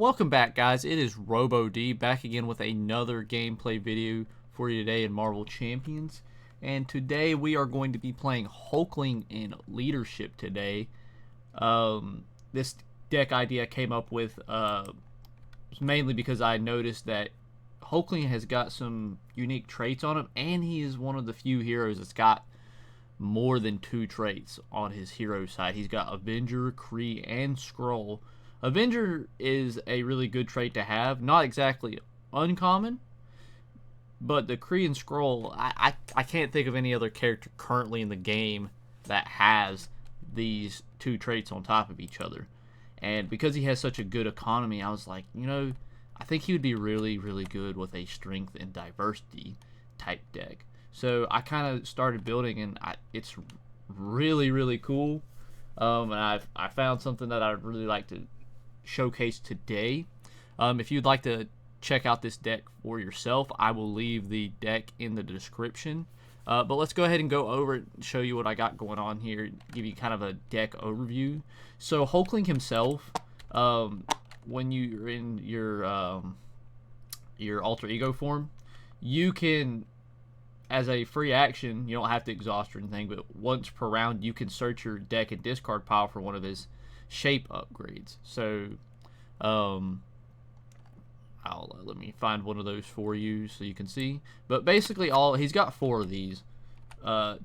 Welcome back, guys. It is ROBO-D back again with another gameplay video for you today in Marvel Champions. And today we are going to be playing Hulkling in Leadership today. This deck idea I came up with mainly because I noticed that Hulkling has got some unique traits on him, and he is one of the few heroes that's got more than 2 traits on his hero side. He's got Avenger, Kree, and Skrull. Avenger is a really good trait to have. Not exactly uncommon, but the Kree and Skrull, I can't think of any other character currently in the game that has these 2 traits on top of each other. And because he has such a good economy, I was like, I think he would be really, really good with a strength and diversity type deck. So I kind of started building, and it's really, really cool. And I found something that I'd really like to showcase today. If you'd like to check out this deck for yourself, I will leave the deck in the description. But let's go ahead and go over it and show you what I got going on here, give you kind of a deck overview. So Hulkling himself, when you're in your alter ego form, you can, as a free action, you don't have to exhaust or anything, but once per round you can search your deck and discard pile for one of his shape upgrades. So let me find one of those for you so you can see. But basically he's got 4 of these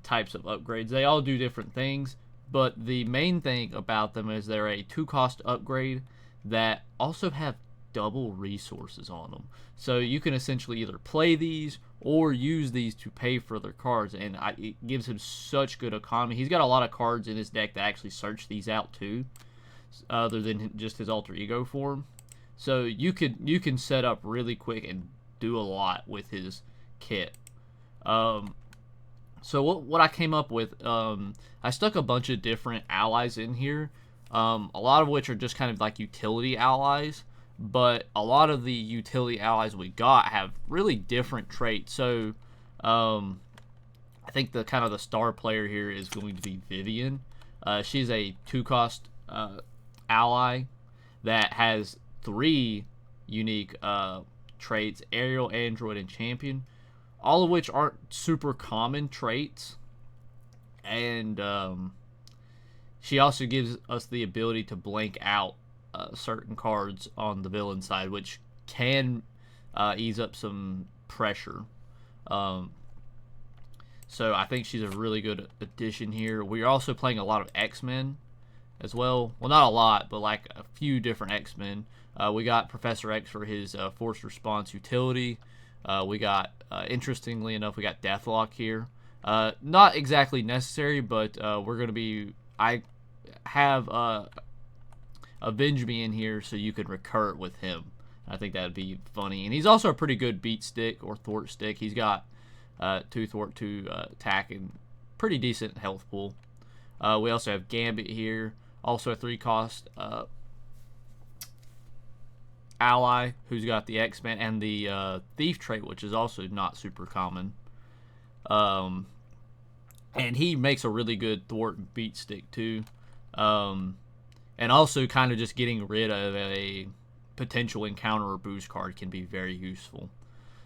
types of upgrades. They all do different things, but the main thing about them is they're a 2-cost upgrade that also have double resources on them. So you can essentially either play these or use these to pay for their cards, and it gives him such good economy. He's got a lot of cards in his deck that actually search these out too, other than just his alter ego form. So you can set up really quick and do a lot with his kit. So what I came up with, I stuck a bunch of different allies in here, a lot of which are just kind of like utility allies, but a lot of the utility allies we got have really different traits. So I think the kind of the star player here is going to be Vivian. She's a 2-cost ally that has 3 unique traits: Aerial, Android, and Champion, all of which aren't super common traits. And she also gives us the ability to blank out certain cards on the villain side, which can ease up some pressure. So I think she's a really good addition here. We're also playing a lot of X-Men as well. Well, not a lot, but like a few different X-Men. We got Professor X for his force response utility. We got, interestingly enough, we got Deathlock here. Not exactly necessary, but we're going to be... I have Avenge Me in here so you could recur it with him. I think that would be funny. And he's also a pretty good beat stick or thwart stick. He's got 2 thwart, 2 attack, and pretty decent health pool. We also have Gambit here, also a 3-cost ally who's got the X-Men and the Thief trait, which is also not super common. And he makes a really good thwart and beat stick too. And also kind of just getting rid of a potential encounter or boost card can be very useful.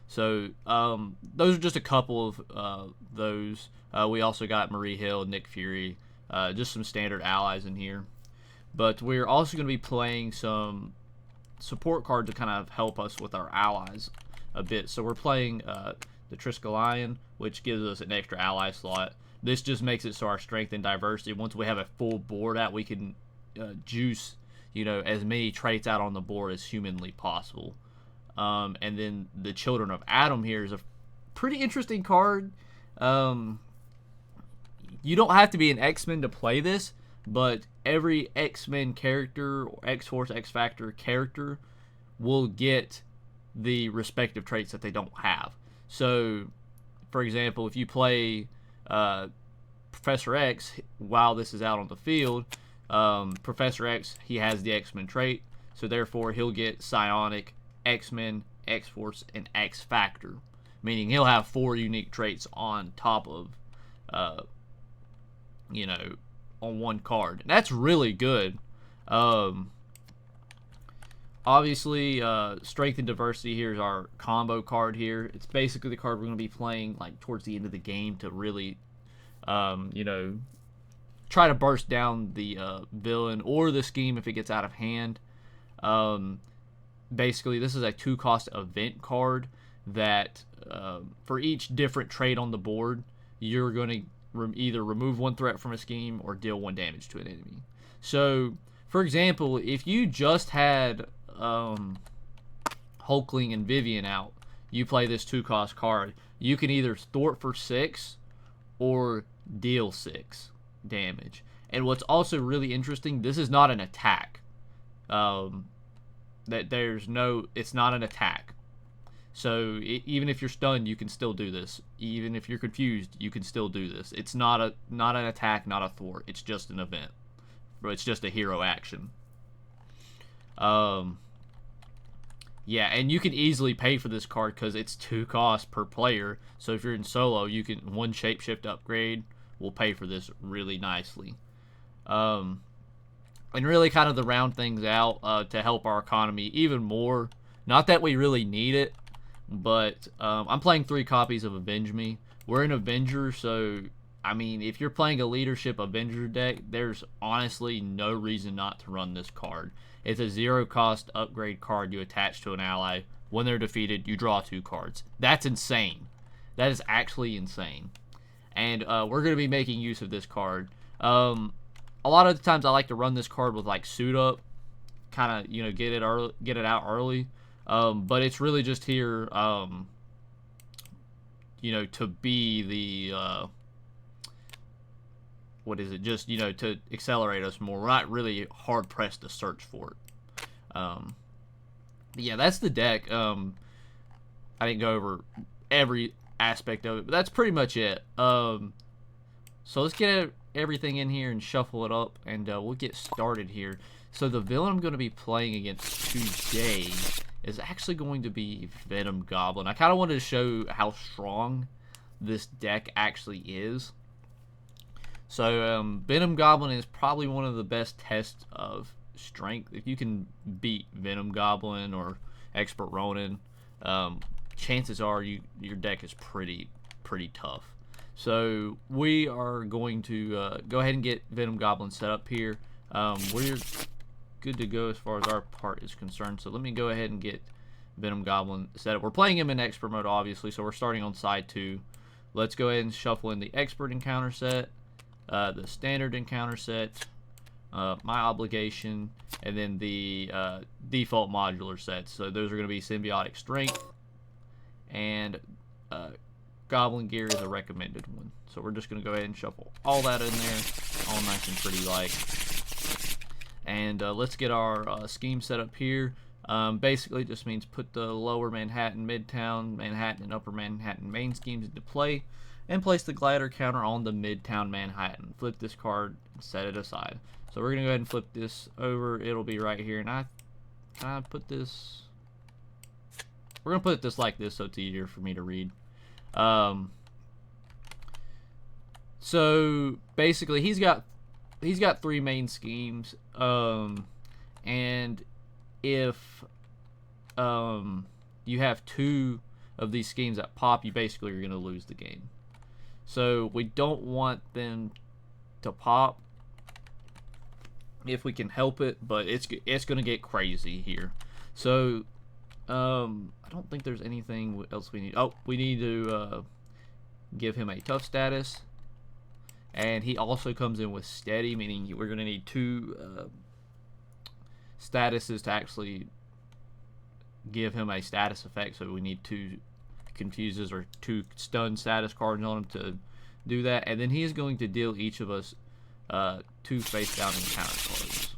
So those are just a couple of those. We also got Marie Hill, Nick Fury, just some standard allies in here. But we're also going to be playing some support cards to kind of help us with our allies a bit. So we're playing the Triskelion, which gives us an extra ally slot. This just makes it so our strength and diversity, once we have a full board out, we can juice as many traits out on the board as humanly possible. And then the Children of Atom here is a pretty interesting card. You don't have to be an X-Men to play this, but every X-Men character or X-Force, X-Factor character will get the respective traits that they don't have. So, for example, if you play Professor X while this is out on the field, Professor X, he has the X-Men trait, so therefore he'll get Psionic, X-Men, X-Force, and X-Factor, meaning he'll have 4 unique traits on top of on one card. And that's really good. Obviously, Strength and Diversity here is our combo card here. It's basically the card we're going to be playing like towards the end of the game to really, you know, try to burst down the villain or the scheme if it gets out of hand. Basically, this is a 2-cost event card that for each different trait on the board, you're going to either remove 1 threat from a scheme or deal 1 damage to an enemy. So, for example, if you just had Hulkling and Vivian out, you play this 2-cost card, you can either thwart for 6 or deal 6 damage. And what's also really interesting, this is not an attack. It's not an attack. So even if you're stunned, you can still do this. Even if you're confused, you can still do this. It's not an attack, not a thwart. It's just an event. It's just a hero action. Yeah, and you can easily pay for this card because it's 2 costs per player. So if you're in solo, you can 1 shapeshift upgrade will pay for this really nicely. And really kind of to round things out to help our economy even more. Not that we really need it, but I'm playing 3 copies of Avenge Me. We're an Avenger, so I mean, if you're playing a leadership Avenger deck, there's honestly no reason not to run this card. It's a 0-cost upgrade card you attach to an ally. When they're defeated, you draw 2 cards. That's insane. That is actually insane. And we're going to be making use of this card. A lot of the times I like to run this card with like Suit Up, kind of, you know, get it out early. But it's really just here, you know, to be the what is it? Just, you know, to accelerate us more. We're not really hard pressed to search for it. But yeah, that's the deck. I didn't go over every aspect of it, but that's pretty much it. So let's get everything in here and shuffle it up, and we'll get started here. So the villain I'm going to be playing against today is actually going to be Venom Goblin. I kind of wanted to show how strong this deck actually is. So Venom Goblin is probably one of the best tests of strength. If you can beat Venom Goblin or Expert Ronin, chances are your deck is pretty tough. So we are going to go ahead and get Venom Goblin set up here. We're good to go as far as our part is concerned. So let me go ahead and get Venom Goblin set up. We're playing him in Expert mode, obviously, so we're starting on side 2. Let's go ahead and shuffle in the Expert encounter set, the Standard encounter set, my Obligation, and then the default modular sets. So those are going to be Symbiotic Strength, and Goblin Gear is a recommended one. So we're just going to go ahead and shuffle all that in there, all nice and pretty like. And let's get our scheme set up here. Basically, it just means put the lower Manhattan, Midtown, Manhattan, and upper Manhattan main schemes into play, and place the glider counter on the Midtown Manhattan. Flip this card and set it aside. So we're going to go ahead and flip this over. It'll be right here. And can I put this... We're going to put this like this so it's easier for me to read. So basically, he's got 3 main schemes, and if you have 2 of these schemes that pop, you basically are going to lose the game. So we don't want them to pop if we can help it, but it's going to get crazy here. So I don't think there's anything else we need. Oh, we need to give him a tough status. And he also comes in with steady, meaning we're going to need 2 statuses to actually give him a status effect. So we need 2 confuses or 2 stun status cards on him to do that. And then he is going to deal each of us 2 face down encounter cards.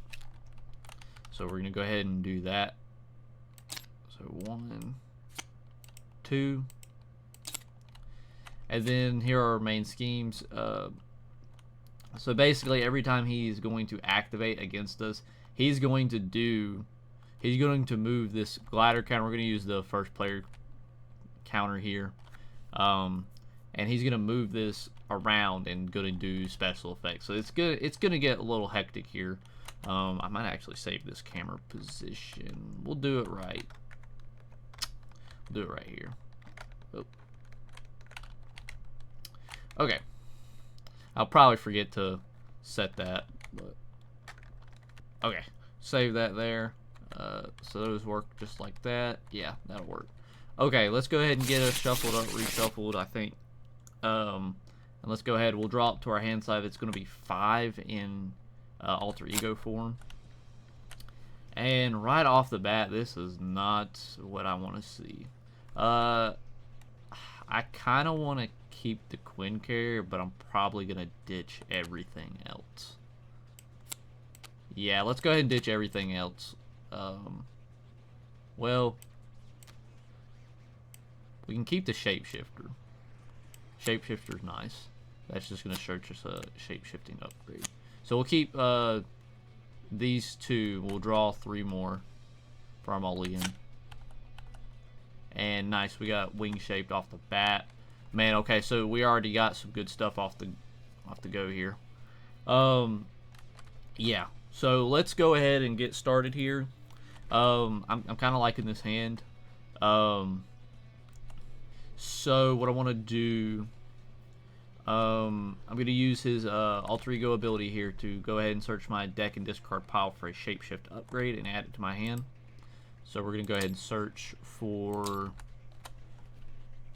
So we're going to go ahead and do that. So 1, 2. And then here are our main schemes. So basically, every time he's going to activate against us, he's going to move this glider counter. We're going to use the first player counter here, and he's going to move this around and going to do special effects. So it's going to get a little hectic here. I might actually save this camera position. We'll do it right. We'll do it right here. Oh. Okay. I'll probably forget to set that, but okay. Save that there. So those work just like that. Yeah, that'll work. Okay, let's go ahead and get us shuffled up, reshuffled, I think. And let's go ahead. We'll draw up to our hand side. It's going to be 5 in alter ego form. And right off the bat, this is not what I want to see. I kind of want to keep the Quinn carrier, but I'm probably going to ditch everything else. Yeah, let's go ahead and ditch everything else. Well, we can keep the shapeshifter. Shapeshifter's nice. That's just going to search us a shape-shifting upgrade. So we'll keep these 2. We'll draw 3 more for our mulligan. And nice, we got wing shaped off the bat. Man, okay, so we already got some good stuff off the go here. Yeah. So let's go ahead and get started here. I'm kind of liking this hand. So what I want to do, I'm going to use his alter ego ability here to go ahead and search my deck and discard pile for a shapeshift upgrade and add it to my hand. So we're going to go ahead and search for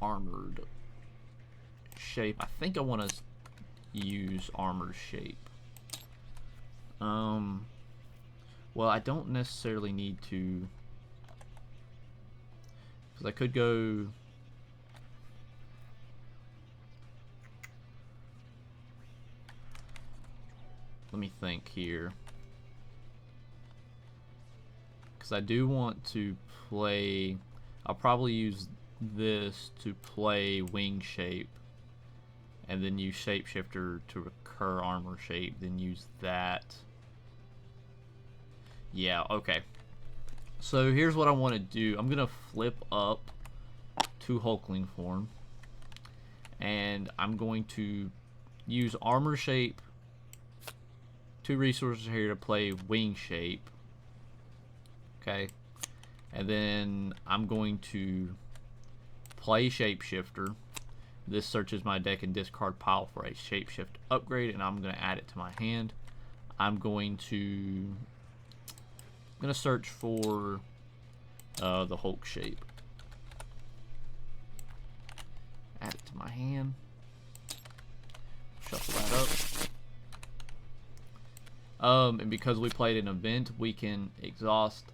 armored shape. I think I want to use armored shape. Well, I don't necessarily need to, because I could go. Let me think here, because I do want to play. I'll probably use this to play wing shape, and then use shapeshifter to recur armor shape, then use that. Yeah, okay. So here's what I want to do. I'm going to flip up to Hulkling form, and I'm going to use armor shape, 2 resources here to play wing shape. Okay. And then I'm going to play shapeshifter. This searches my deck and discard pile for a shapeshift upgrade, and I'm going to add it to my hand. I'm going to search for the Hulk shape. Add it to my hand. Shuffle that up. And because we played an event, we can exhaust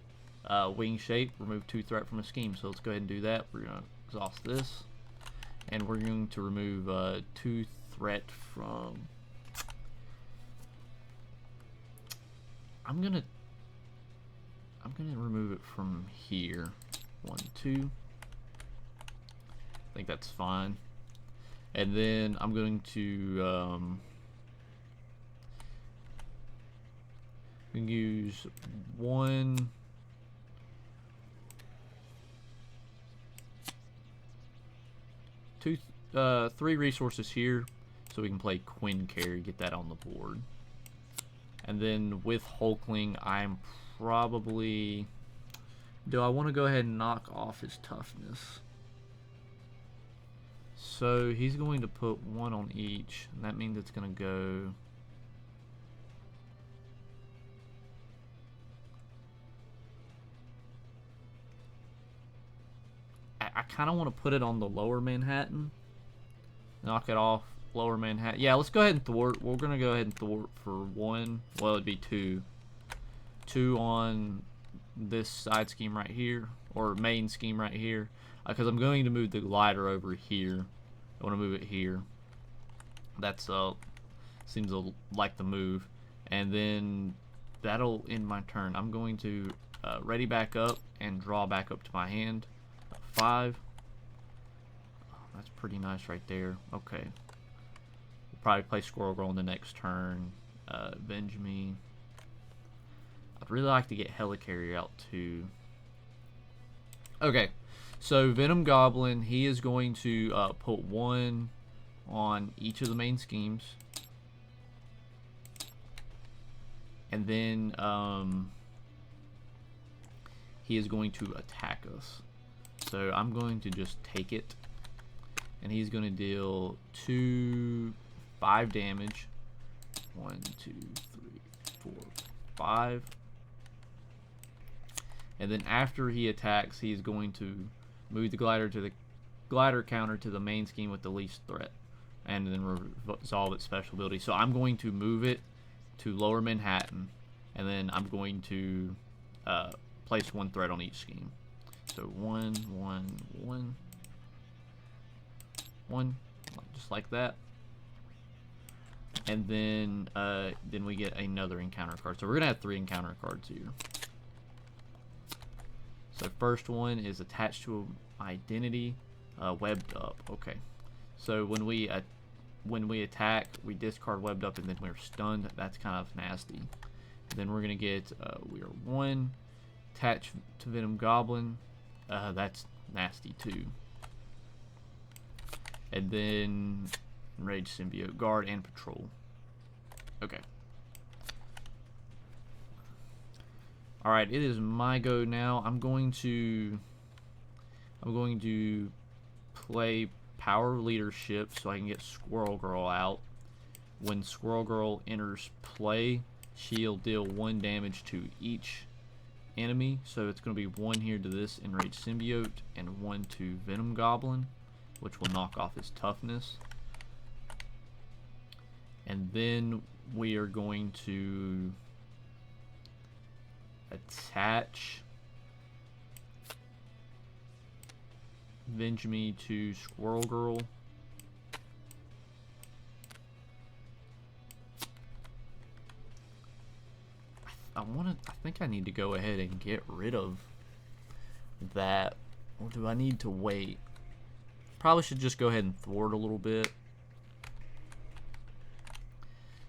wing shape, remove 2 threat from a scheme. So let's go ahead and do that. We're going to exhaust this, and we're going to remove 2 threat from. I'm gonna remove it from here. 1, 2. I think that's fine. And then I'm going to use 1. 2, 3 resources here, so we can play Quinn carry, get that on the board. And then with Hulkling, I'm probably. Do I want to go ahead and knock off his toughness? So he's going to put 1 on each, and that means it's going to go. I kind of want to put it on the lower Manhattan. Knock it off, lower Manhattan. Yeah, let's go ahead and thwart. We're going to go ahead and thwart for 1. Well, it'd be 2. 2 on this side scheme right here, or main scheme right here. Because I'm going to move the glider over here. I want to move it here. That's seems like the move. And then that'll end my turn. I'm going to ready back up and draw back up to my hand. 5. Oh, that's pretty nice right there. Okay. We'll probably play Squirrel Girl on the next turn. Avenge me. I'd really like to get Helicarrier out too. Okay. So Venom Goblin, he is going to put 1 on each of the main schemes. and then he is going to attack us. So I'm going to just take it, and he's going to deal 5 damage. 1, 2, 3, 4, 5. And then after he attacks, he is going to move the glider counter to the main scheme with the least threat, and then resolve its special ability. So I'm going to move it to Lower Manhattan, and then I'm going to place 1 threat on each scheme. So 1, 1, 1, 1, just like that. And then we get another encounter card. So we're gonna have 3 encounter cards here. So first one is attached to an identity, webbed up. Okay. So when we attack, we discard webbed up, and then we're stunned. That's kind of nasty. And then we're gonna get we are 1 attached to Venom Goblin. That's nasty too. And then Enraged Symbiote, Guard, and Patrol. Okay. Alright, it is my go now. I'm going to play Power Leadership so I can get Squirrel Girl out. When Squirrel Girl enters play, she'll deal 1 damage to each enemy. So it's going to be 1 here to this Enraged Symbiote, and 1 to Venom Goblin, which will knock off his toughness. And then we are going to attach Avenge Me to Squirrel Girl. I think I need to go ahead and get rid of that, or do I need to wait? Probably should just go ahead and thwart a little bit.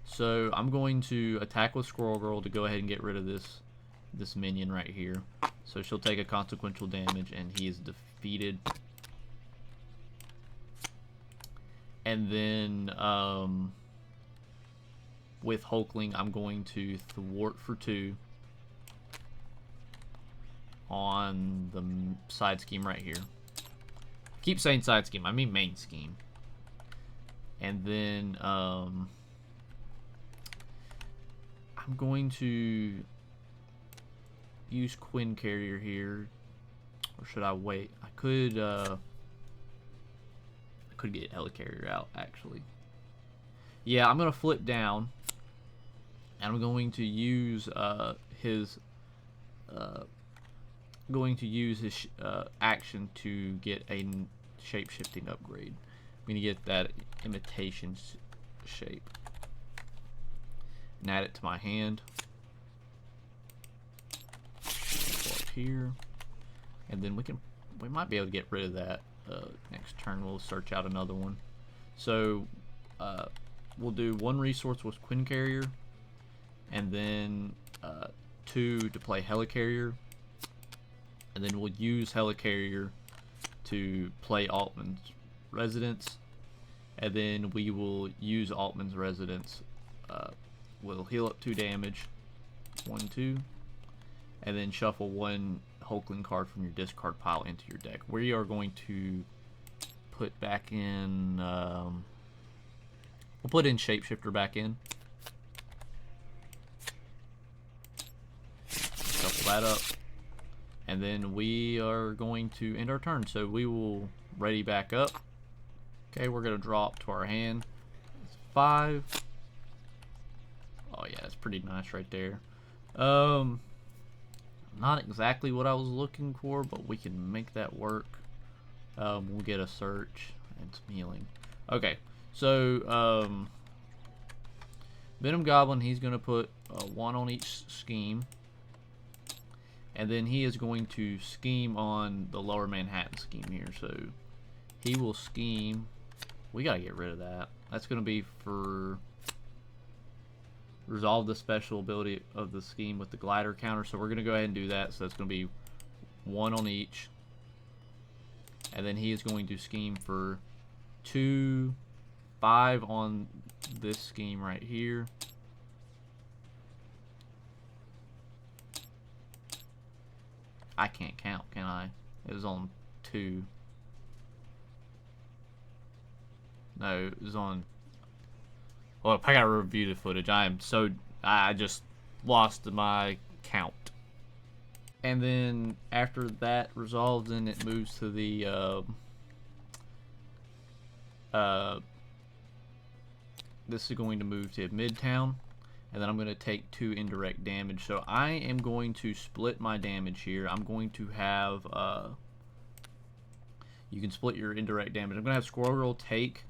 So I'm going to attack with Squirrel Girl to go ahead and get rid of this minion right here. So she'll take a consequential damage, and he is defeated. And then with Hulkling, I'm going to thwart for 2 on the side scheme right here. Keep saying side scheme, I mean main scheme. And then I'm going to use Quinn Carrier here, or should I wait? I could get Helicarrier out actually. Yeah, I'm gonna flip down, and I'm going to use his action to get a shape-shifting upgrade. I'm gonna get that imitation shape and add it to my hand. Go up here, and then we might be able to get rid of that next turn. We'll search out another one. So we'll do 1 resource with Quinn Carrier, and then 2 to play Helicarrier, and then we'll use Helicarrier to play Altman's Residence, and then we will use Altman's Residence. We'll heal up 2 damage, 1, 2, and then shuffle 1 Hulkling card from your discard pile into your deck. We are going to put back in, we'll put in Shapeshifter back in. Shuffle that up. And then we are going to end our turn. So we will ready back up. Okay, we're going to drop to our hand. It's 5. Oh yeah, that's pretty nice right there. Not exactly what I was looking for, but we can make that work. We'll get a search and some healing. Okay, so Venom Goblin, he's going to put 1 on each scheme. And then he is going to scheme on the Lower Manhattan scheme here. So he will scheme. We got to get rid of that. That's going to be for resolve the special ability of the scheme with the glider counter. So we're going to go ahead and do that. So that's going to be 1 on each. And then he is going to scheme for 2, 5 on this scheme right here. I can't count, can I? It was on 2. No, it was on... Well, I gotta review the footage. I just lost my count. And then after that resolves, then it moves to the this is going to move to Midtown, and then I'm going to take 2 indirect damage. So I am going to split my damage here. I'm going to have you can split your indirect damage. I'm going to have Squirrel Girl take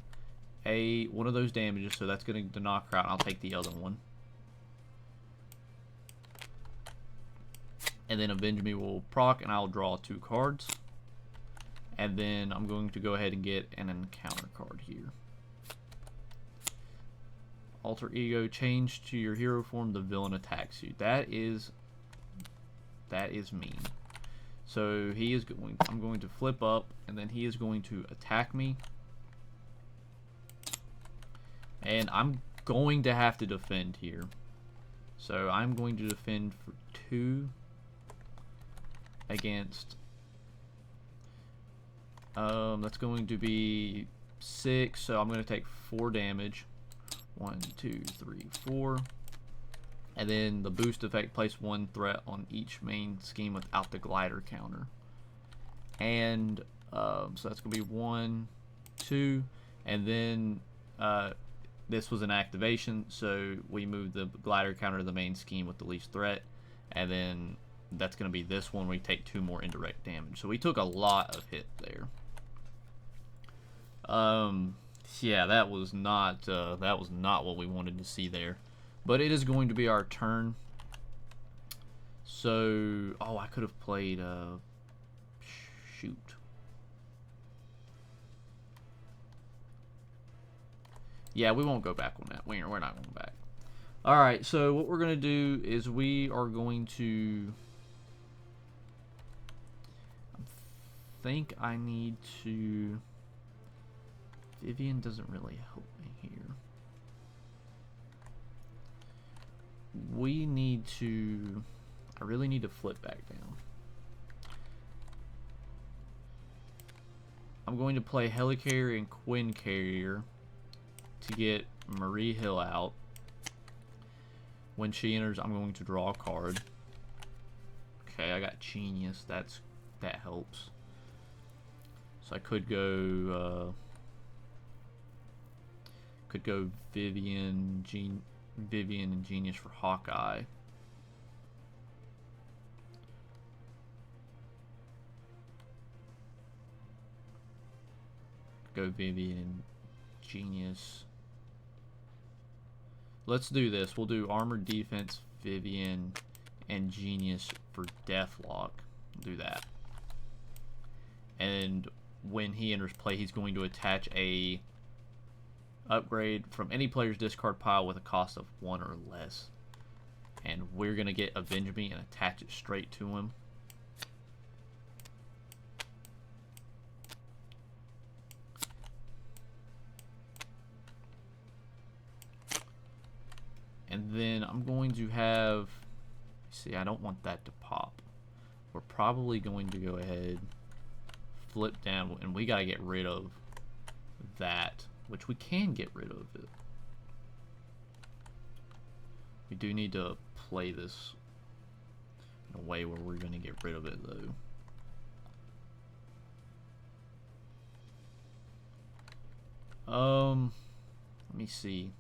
one of those damages, so that's going to knock her out, and I'll take the other one. And then Avenge Me will proc, and I'll draw 2 cards. And then I'm going to go ahead and get an encounter card here. Alter Ego, change to your hero form, the villain attacks you. That is mean. So I'm going to flip up, and then he is going to attack me. And I'm going to have to defend here. So I'm going to defend for 2 against that's going to be 6, so I'm going to take 4 damage. 1, 2, 3, 4. And then the boost effect, place 1 threat on each main scheme without the glider counter. And so that's going to be 1, 2, and then this was an activation, so we move the glider counter to the main scheme with the least threat, and then that's going to be this one. We take 2 more indirect damage. So we took a lot of hit there. Yeah, that was not what we wanted to see there. But it is going to be our turn. So, oh, I could have played shoot. Yeah, we won't go back on that. We're not going back. All right, so what we're going to do is we are going to... I think I need to... Vivian doesn't really help me here. We need to... I really need to flip back down. I'm going to play Helicarrier and Quinn Carrier to get Marie Hill out. When she enters, I'm going to draw a card. Okay, I got Genius. That helps. So I could go Vivian and Genius for Hawkeye. Go Vivian and Genius. Let's do this. We'll do Armored Defense, Vivian, and Genius for Deathlock. Do that. And when he enters play, he's going to attach a upgrade from any player's discard pile with a cost of 1 or less. And we're going to get Avenge Me and attach it straight to him. And then I'm going to have... See, I don't want that to pop. We're probably going to go ahead, flip down, and we got to get rid of that, which we can get rid of it. We do need to play this in a way where we're going to get rid of it, though. Let me see.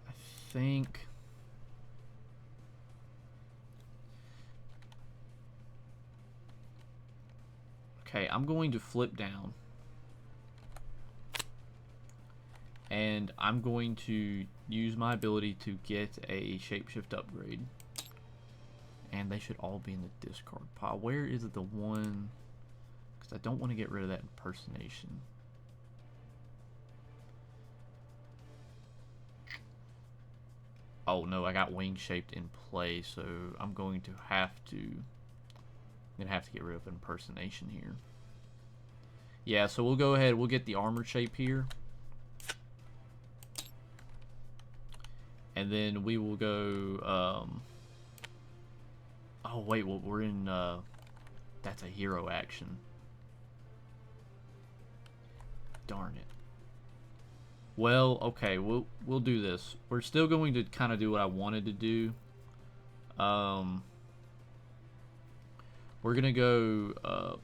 I think... Okay, I'm going to flip down. And I'm going to use my ability to get a shapeshift upgrade. And they should all be in the discard pile. Where is it the one? Because I don't want to get rid of that impersonation. Oh no, I got wing shaped in play, so I'm going to have to get rid of impersonation here. Yeah, so we'll go ahead, we'll get the armor shape here. And then we will go, oh wait, well, we're in, that's a hero action. Darn it. Well, okay, we'll do this. We're still going to kind of do what I wanted to do. We're gonna go,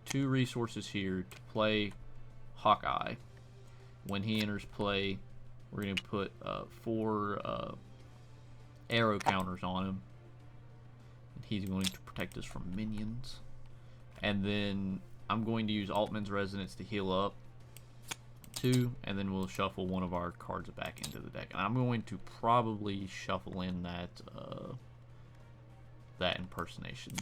two resources here to play Hawkeye. When he enters play, we're gonna put 4 arrow counters on him. And he's going to protect us from minions. And then I'm going to use Altman's Resonance to heal up 2, and then we'll shuffle one of our cards back into the deck. And I'm going to probably shuffle in that that impersonation.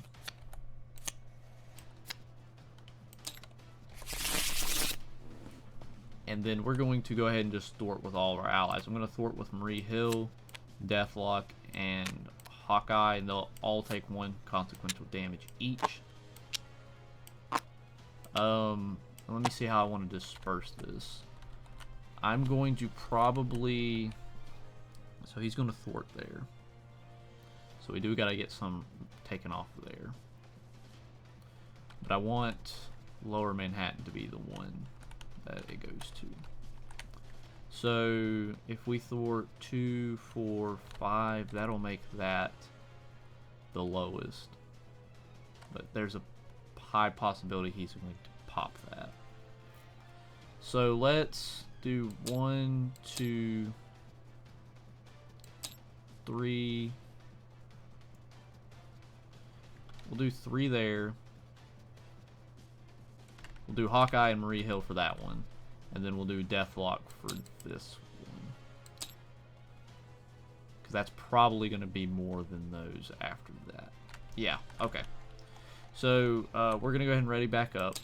And then we're going to go ahead and just thwart with all of our allies. I'm going to thwart with Marie Hill, Deathlock, and Hawkeye, and they'll all take 1 consequential damage each. Let me see how I want to disperse this. I'm going to probably... So he's going to thwart there. So we do got to get some taken off there. But I want Lower Manhattan to be the one that it goes to. So if we thwart 2, 4, 5, that'll make that the lowest. But there's a high possibility he's going to pop that. So let's do 1, 2, 3. We'll do 3 there. We'll do Hawkeye and Marie Hill for that one. And then we'll do Deathlock for this one. Because that's probably going to be more than those after that. Yeah, okay. So we're going to go ahead and ready back up.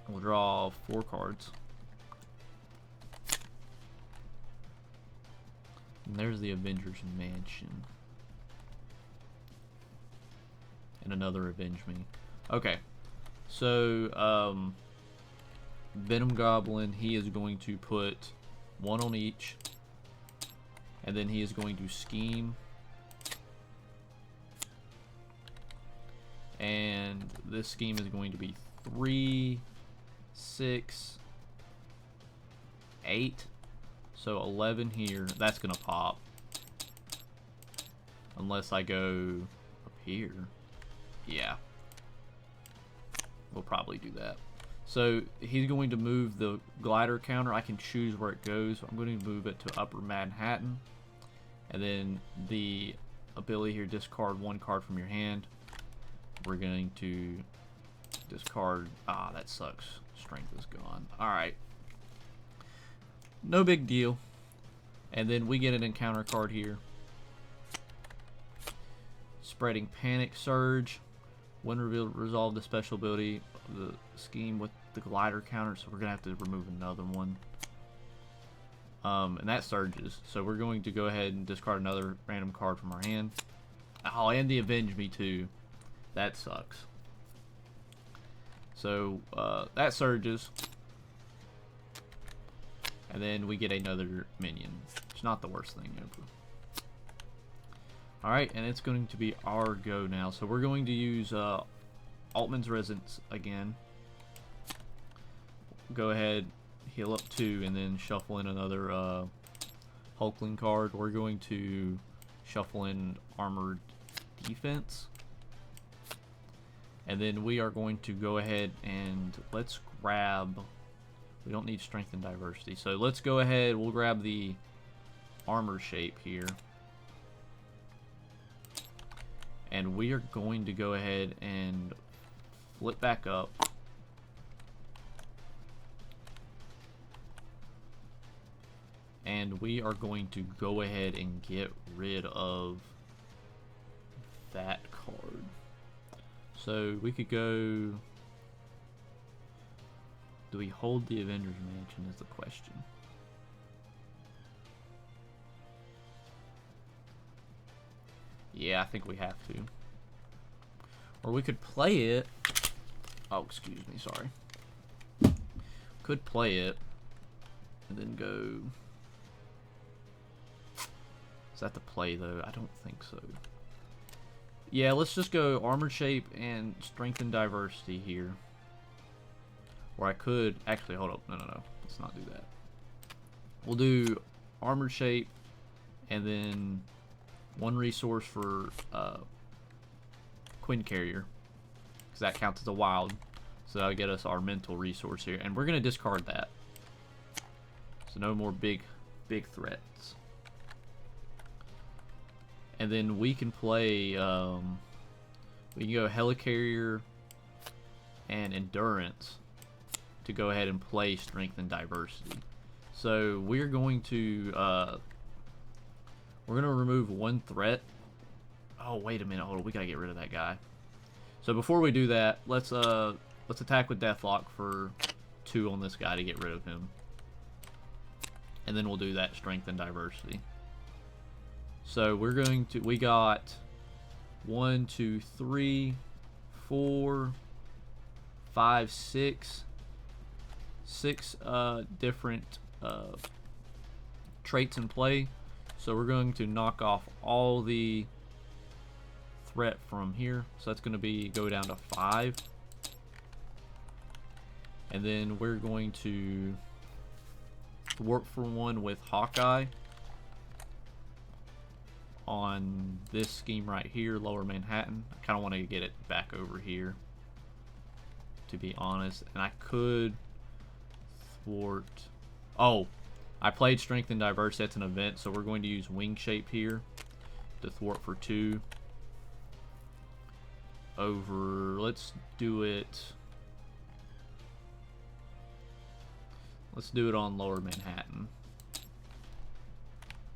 We'll draw 4 cards. And there's the Avengers Mansion. And another Avenge Me. Okay. So, Venom Goblin, he is going to put 1 on each. And then he is going to scheme. And this scheme is going to be 3, 6, 8. So 11 here. That's going to pop. Unless I go up here. Yeah. We'll probably do that. So he's going to move the glider counter. I can choose where it goes. So I'm going to move it to Upper Manhattan. And then the ability here, discard 1 card from your hand. We're going to discard... Ah, that sucks. Strength is gone. Alright. No big deal. And then we get an encounter card here. Spreading Panic Surge. When revealed, resolve the special ability of the scheme with the glider counter. So we're going to have to remove another one. And that surges. So we're going to go ahead and discard another random card from our hand. Oh, and the Avenge Me too. That sucks. So that surges. And then we get another minion. It's not the worst thing ever. Alright, and it's going to be our go now. So we're going to use Altman's Resonance again. Go ahead, heal up 2, and then shuffle in another Hulkling card. We're going to shuffle in Armored Defense. And then we are going to go ahead and let's grab... We don't need Strength and Diversity. So let's go ahead, we'll grab the Armor shape here. And we are going to go ahead and flip back up. And we are going to go ahead and get rid of that card. So we could go... Do we hold the Avengers Mansion is the question. Yeah, I think we have to. Or we could play it. Oh, excuse me, sorry. could play it and then go. Is that the play though? I don't think so. Yeah, let's just go armored shape and strength and diversity here. Or I could actually hold up. No. Let's not do that. We'll do armored shape and then 1 resource for Quinn Carrier, because that counts as a wild. So that'll get us our mental resource here, and we're gonna discard that. So no more big threats. And then we can play. We can go helicarrier and endurance to go ahead and play strength and diversity. So we're going to remove 1 threat. Oh, wait a minute, hold on, we gotta get rid of that guy. So before we do that, let's attack with Deathlock for 2 on this guy to get rid of him. And then we'll do that strength and diversity. So we got 1, 2, 3, 4, 5, 6 different traits in play. So we're going to knock off all the threat from here. So that's going to go down to 5. And then we're going to work for 1 with Hawkeye on this scheme right here, Lower Manhattan. I kind of want to get it back over here, to be honest. And I could thwart. Oh, I played strength and diversity. That's an event, so we're going to use wing shape here to thwart for 2 over. Let's do it on Lower Manhattan,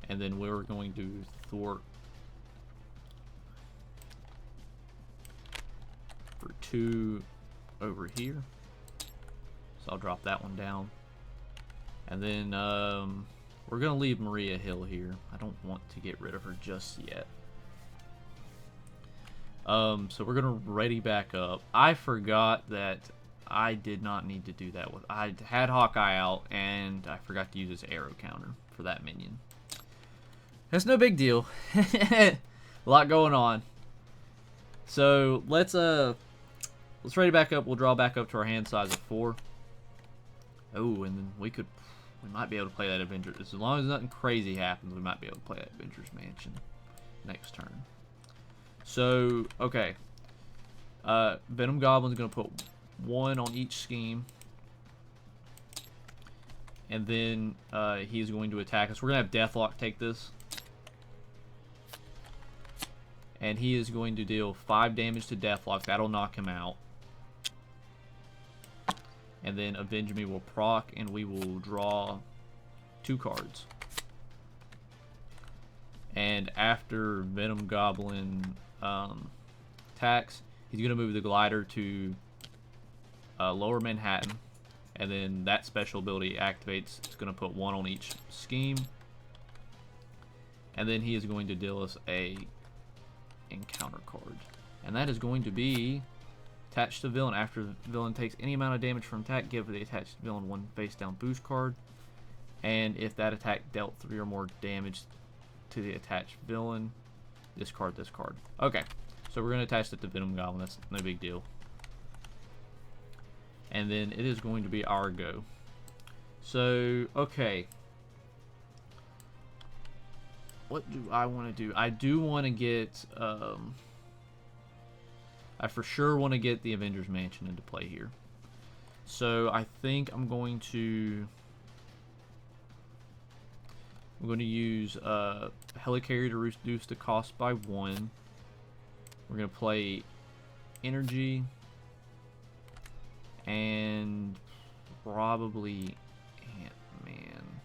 and then we're going to thwart for 2 over here. So I'll drop that one down. And then we're going to leave Maria Hill here. I don't want to get rid of her just yet. So we're going to ready back up. I forgot that I did not need to do that. I had Hawkeye out, and I forgot to use his arrow counter for that minion. That's no big deal. A lot going on. So let's ready back up. We'll draw back up to our hand size of 4. Oh, and then we might be able to play that Avengers. As long as nothing crazy happens, we might be able to play that Avengers Mansion next turn. So, okay. Venom Goblin's going to put 1 on each scheme. And then he's going to attack us. We're going to have Deathlock take this. And he is going to deal 5 damage to Deathlock. That'll knock him out. And then Avenge Me will proc, and we will draw 2 cards. And after Venom Goblin attacks, he's going to move the glider to Lower Manhattan. And then that special ability activates. It's going to put 1 on each scheme. And then he is going to deal us a encounter card. And that is going to be attached to villain. After the villain takes any amount of damage from attack, give the attached villain 1 face down boost card. And if that attack dealt 3 or more damage to the attached villain, discard this card. Okay, so we're going to attach it to Venom Goblin. That's no big deal. And then it is going to be our go. So, okay. What do I want to do? I do want to get... I for sure want to get the Avengers Mansion into play here. So I think I'm going to use Helicarrier to reduce the cost by 1. We're going to play Energy and probably Ant-Man.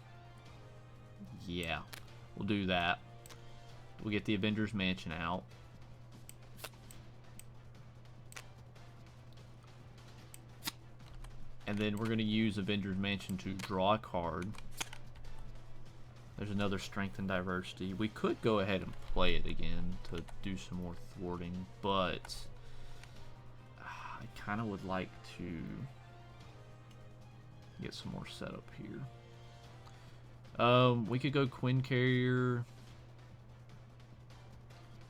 Yeah, we'll do that. We'll get the Avengers Mansion out. And then we're going to use Avengers Mansion to draw a card. There's another Strength and Diversity. We could go ahead and play it again to do some more thwarting, but I kind of would like to Get some more setup here. We could go Quinn Carrier,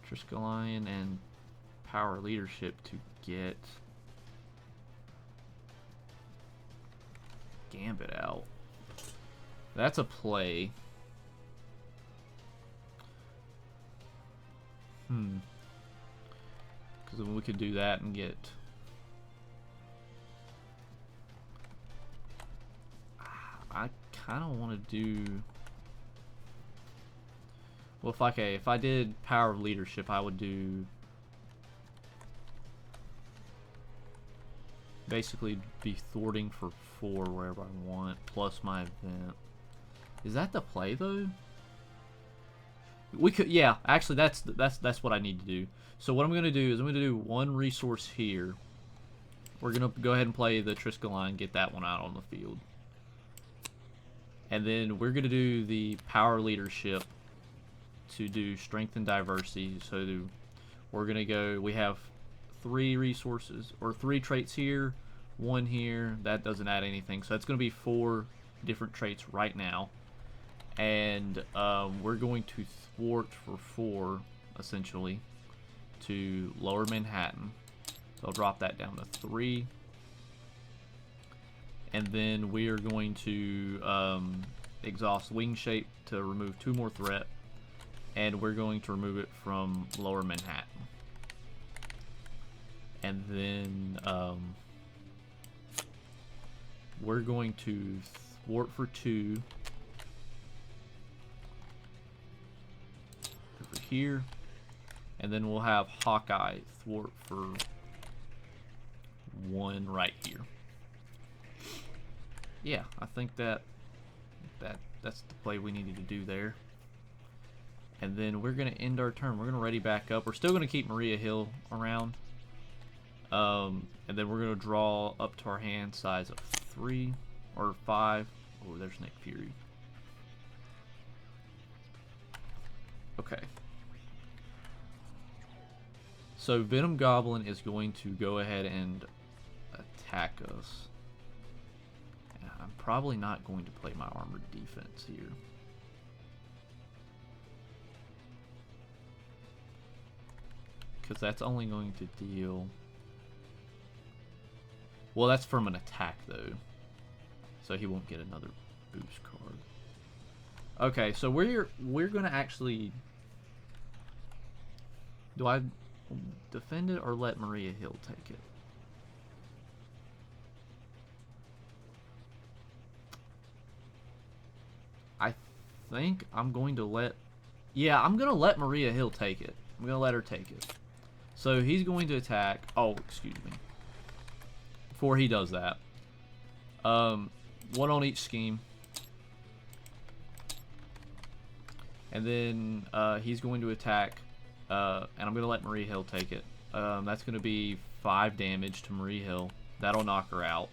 Triskelion, and Power Leadership to get Gambit out. That's a play. Because then we could do that and get... I kind of want to do... Well, if I did Power of Leadership, I would do... Basically be thwarting for 4 wherever I want, plus my event. Is that the play, though? We could, yeah, actually that's what I need to do. So what I'm going to do is I'm going to do 1 resource here. We're going to go ahead and play the Triskelion, get that one out on the field. And then we're going to do the Power Leadership to do Strength and Diversity. So we're going to go, we have 3 resources, or 3 traits here, 1 here. That doesn't add anything. So that's going to be 4 different traits right now. And we're going to thwart for 4, essentially, to Lower Manhattan. So I'll drop that down to 3. And then we are going to exhaust Wing Shape to remove 2 more threat. And we're going to remove it from Lower Manhattan. And then we're going to thwart for 2 over here. And then we'll have Hawkeye thwart for 1 right here. Yeah, I think that's the play we needed to do there. And then we're going to end our turn. We're going to ready back up. We're still going to keep Maria Hill around. And then we're going to draw up to our hand size of 3 or 5. Oh, there's Nick Fury. Okay. So Venom Goblin is going to go ahead and attack us. And I'm probably not going to play my armored defense here. Because that's only going to deal... Well, that's from an attack, though. So he won't get another boost card. Okay, so we're going to actually... Do I defend it or let Maria Hill take it? I think I'm going to let... Yeah, I'm going to let Maria Hill take it. I'm going to let her take it. So he's going to attack... Oh, excuse me. Before he does that. 1 on each scheme. And then he's going to attack... and I'm going to let Maria Hill take it. That's going to be 5 damage to Maria Hill. That'll knock her out.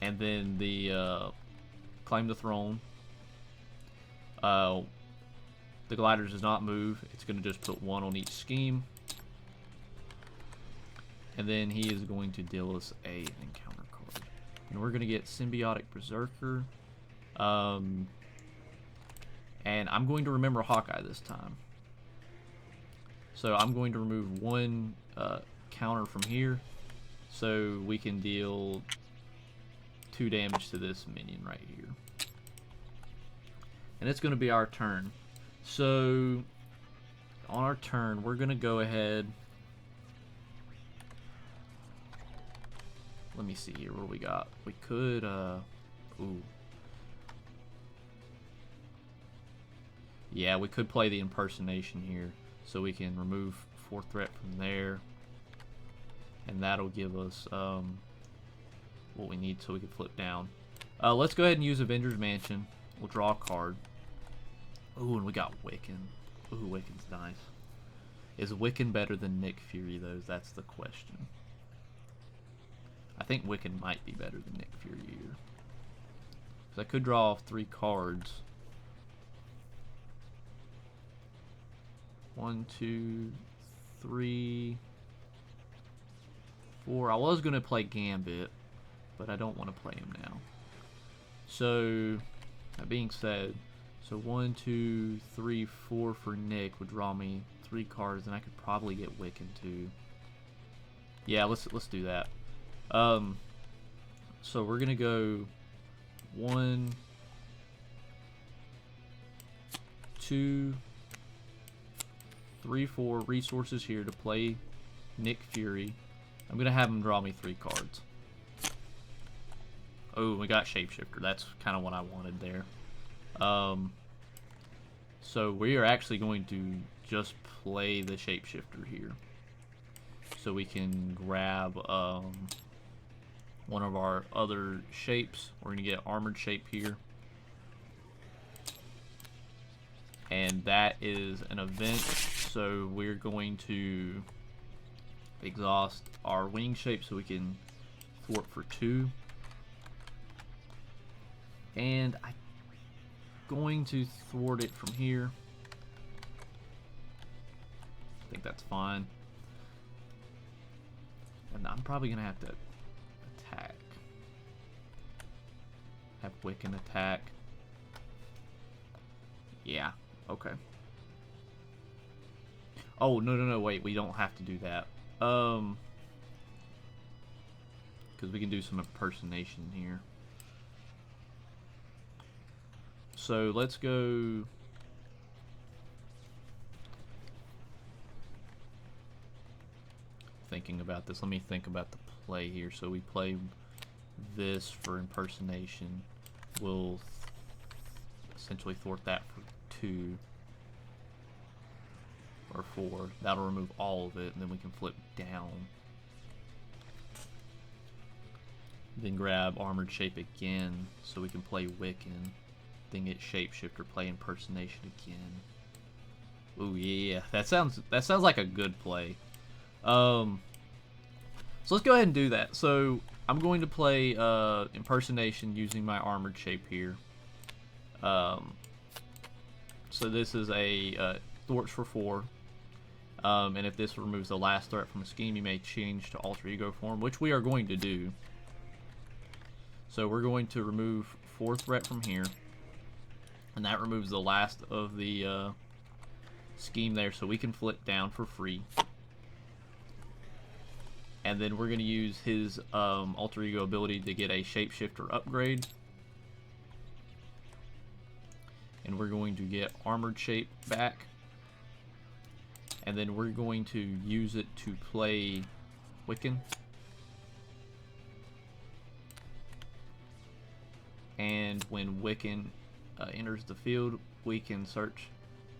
And then the Claim the Throne. The glider does not move. It's going to just put 1 on each scheme. And then he is going to deal us an encounter card. And we're going to get Symbiotic Berserker. And I'm going to remember Hawkeye this time. So I'm going to remove 1 counter from here. So we can deal 2 damage to this minion right here. And it's going to be our turn. So on our turn, we're going to go ahead... Let me see here. What do we got? We could... Ooh. Yeah, we could play the impersonation here, so we can remove 4 threat from there, and that'll give us what we need so we can flip down. Let's go ahead and use Avengers Mansion. We'll draw a card. Ooh, and we got Wiccan. Ooh, Wiccan's nice. Is Wiccan better than Nick Fury, though? That's the question. I think Wiccan might be better than Nick Fury here. Because I could draw off 3 cards. 1, 2, 3, 4. I was going to play Gambit, but I don't want to play him now. So, that being said, so 1, 2, 3, 4 for Nick would draw me 3 cards, and I could probably get Wiccan too. Yeah, let's do that. So we're gonna go 1, 2, 3, 4 resources here to play Nick Fury. I'm gonna have him draw me 3 cards. Oh, we got Shapeshifter. That's kind of what I wanted there. So we are actually going to just play the Shapeshifter here. So we can grab one of our other shapes. We're going to get Armored Shape here. And that is an event. So we're going to exhaust our wing shape so we can thwart for 2. And I'm going to thwart it from here. I think that's fine. And I'm probably going to have to attack. Have Wiccan attack. Yeah, okay. Oh, no, wait, we don't have to do that. Because we can do some impersonation here. So let's go. Thinking about this, let me think about the play here. So we play this for impersonation. We'll essentially thwart that for 2 or 4. That'll remove all of it, and then we can flip down. Then grab Armored Shape again, so we can play Wiccan. Then get Shapeshifter, play impersonation again. Ooh yeah, that sounds like a good play. So let's go ahead and do that. So I'm going to play impersonation using my Armored Shape here. So this is a thwarts for 4. And if this removes the last threat from a scheme, you may change to alter ego form, which we are going to do. So we're going to remove 4 threat from here. And that removes the last of the scheme there, so we can flip down for free. And then we're going to use his alter ego ability to get a Shapeshifter upgrade. And we're going to get Armored Shape back. And then we're going to use it to play Wiccan. And when Wiccan enters the field, we can search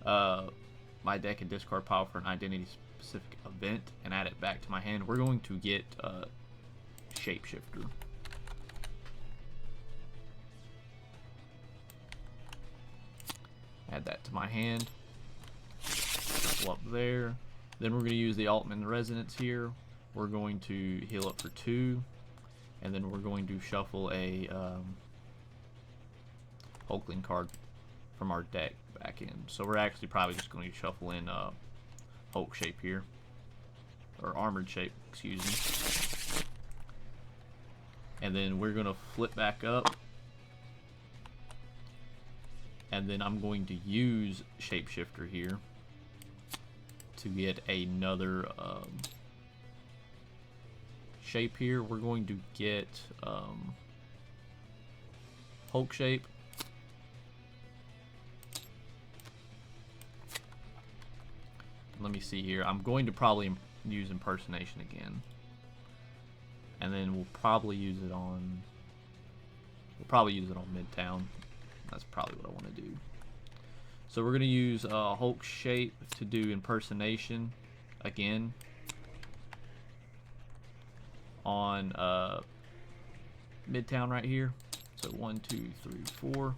my deck and discard pile for an identity specific event and add it back to my hand. We're going to get Shapeshifter. Add that to my hand. Shuffle up there. Then we're going to use the Altman Resonance here. We're going to heal up for 2. And then we're going to shuffle a Hulkling card from our deck back in. So we're actually probably just going to shuffle in Hulk Shape here. Or Armored Shape, excuse me. And then we're going to flip back up. And then I'm going to use Shapeshifter here to get another shape here. We're going to get Hulk Shape. Let me see here. I'm going to probably use impersonation again. And then we'll probably use it on Midtown. That's probably what I want to do. So we're going to use Hulk Shape to do impersonation again on Midtown right here. So 1, 2, 3, 4.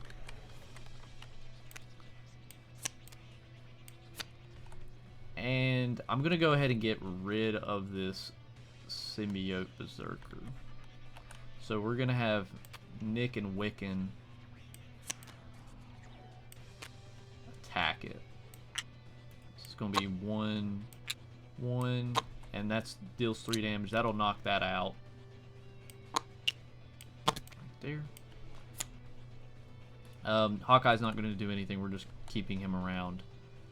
And I'm going to go ahead and get rid of this Symbiote Berserker. So we're going to have Nick and Wiccan attack it. This is going to be 1, 1, and that's deals 3 damage. That'll knock that out. Right there. Hawkeye's not going to do anything. We're just keeping him around.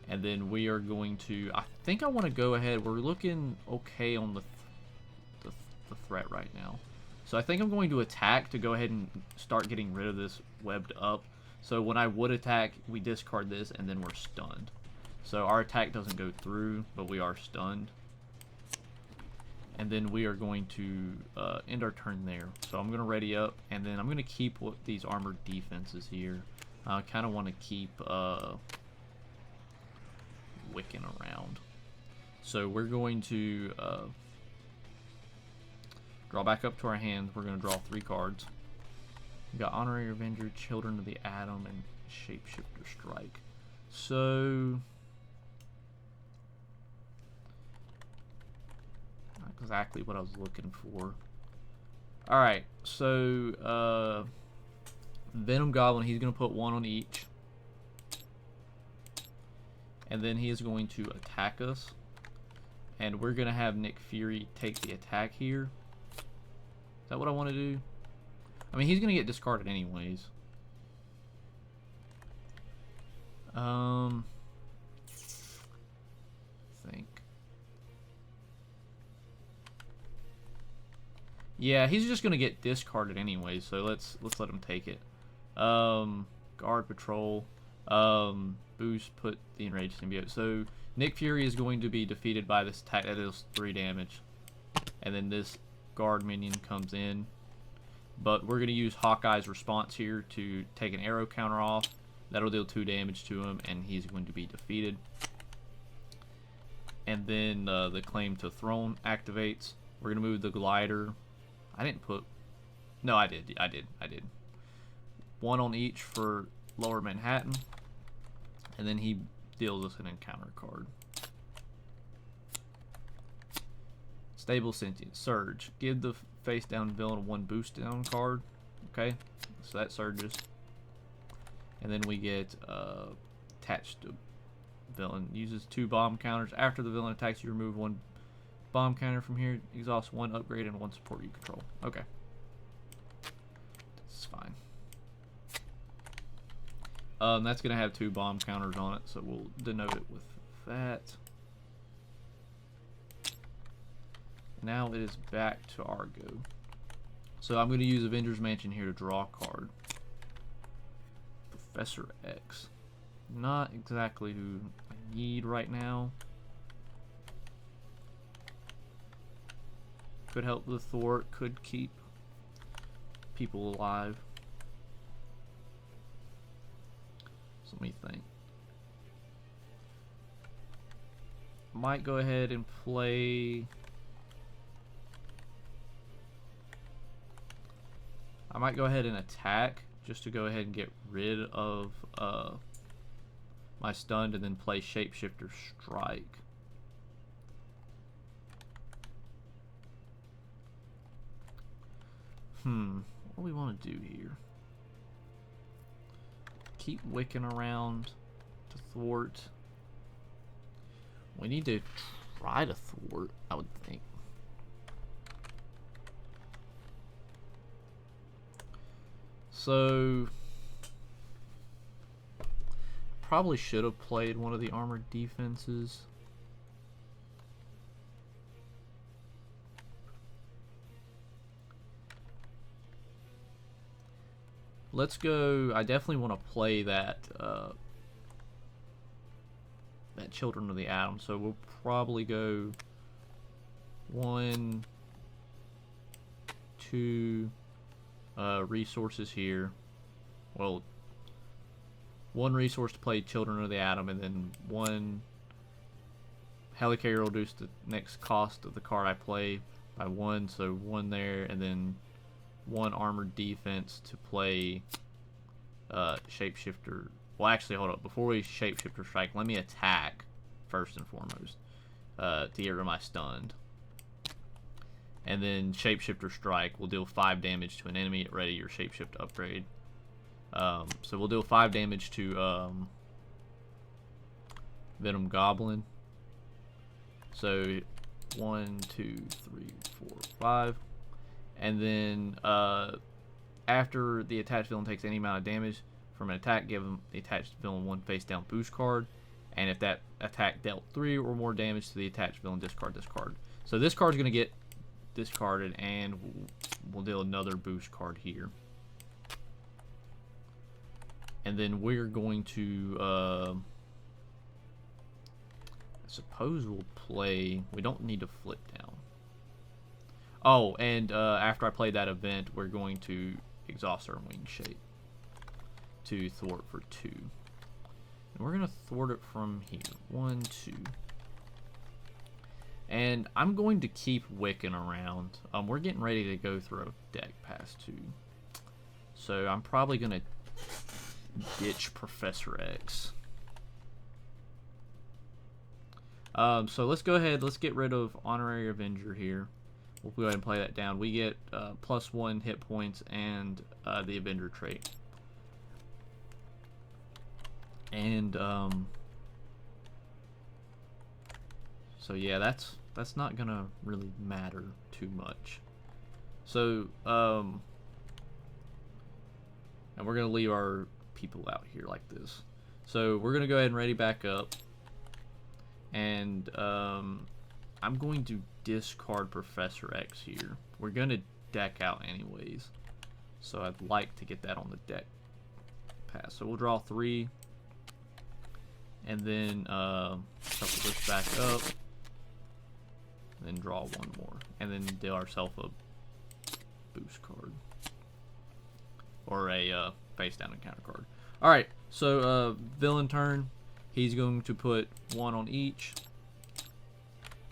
And then we are going to... I think I want to go ahead. We're looking okay on the threat right now. So I think I'm going to attack to go ahead and start getting rid of this webbed up. So when I would attack, we discard this, and then we're stunned. So our attack doesn't go through, but we are stunned. And then we are going to end our turn there. So I'm going to ready up, and then I'm going to keep these armored defenses here. I kind of want to keep wicking around. So we're going to draw back up to our hand. We're going to draw 3 cards. We got Honorary Avenger, Children of the Atom, and Shapeshifter Strike. So not exactly what I was looking for. Alright, so Venom Goblin, he's going to put 1 on each. And then he is going to attack us. And we're going to have Nick Fury take the attack here. Is that what I want to do? I mean, he's going to get discarded anyways. I think. Yeah, he's just going to get discarded anyways, so let's let him take it. Guard Patrol. Boost, put the Enraged Symbiote. So Nick Fury is going to be defeated by this attack that deals 3 damage. And then this guard minion comes in. But we're going to use Hawkeye's response here to take an arrow counter off. That'll deal 2 damage to him, and he's going to be defeated. And then the Claim to Throne activates. We're going to move the glider. I didn't put... No, I did. 1 on each for Lower Manhattan. And then he deals us an encounter card. Stable Sentient. Surge. Give the face down villain 1 boost down card. Okay, so that surges. And then we get attached to villain. Uses 2 bomb counters. After the villain attacks, you remove 1 bomb counter from here. Exhaust 1 upgrade and 1 support you control. Okay. That's fine. That's going to have 2 bomb counters on it, so we'll denote it with that. Now it is back to our go. So I'm going to use Avengers Mansion here to draw a card. Professor X. Not exactly who I need right now. Could help the thwart, could keep people alive. So let me think. Might go ahead and play... I might go ahead and attack just to go ahead and get rid of my stunned, and then play Shapeshifter Strike. What do we want to do here? Keep wicking around to thwart. We need to try to thwart, I would think. So probably should have played one of the armored defenses. Let's go. I definitely want to play that that Children of the Atom. So we'll probably go 1, 2 resources here. Well, 1 resource to play Children of the Atom, and then 1 helicarrier will reduce the next cost of the card I play by 1, so 1 there, and then 1 armored defense to play Shapeshifter. Well, actually, hold up. Before we Shapeshifter Strike, let me attack first and foremost to get rid of my stunned. And then Shapeshifter Strike will deal 5 damage to an enemy at ready, or Shapeshift upgrade. So we'll deal 5 damage to Venom Goblin. So 1, 2, 3, 4, 5. And then after the attached villain takes any amount of damage from an attack, give them the attached villain 1 face down boost card. And if that attack dealt 3 or more damage to the attached villain, discard this card. So this card's going to get discarded, and we'll deal another boost card here. And then we're going to, I suppose we'll play, we don't need to flip down. Oh, and after I play that event, we're going to exhaust our wing shape to thwart for 2. And we're going to thwart it from here. 1, 2. And I'm going to keep wicking around. We're getting ready to go through a deck past 2. So I'm probably going to ditch Professor X. So let's go ahead. Let's get rid of Honorary Avenger here. We'll go ahead and play that down. We get +1 hit points and the Avenger trait. And so yeah, that's not gonna really matter too much. So and we're gonna leave our people out here like this. So we're gonna go ahead and ready back up, and I'm going to discard Professor X here. We're gonna deck out anyways, so I'd like to get that on the deck pass. So we'll draw 3, and then shuffle this back up, and then draw 1 more, and then deal ourselves a boost card or a face down encounter card. All right, so villain turn. He's going to put 1 on each,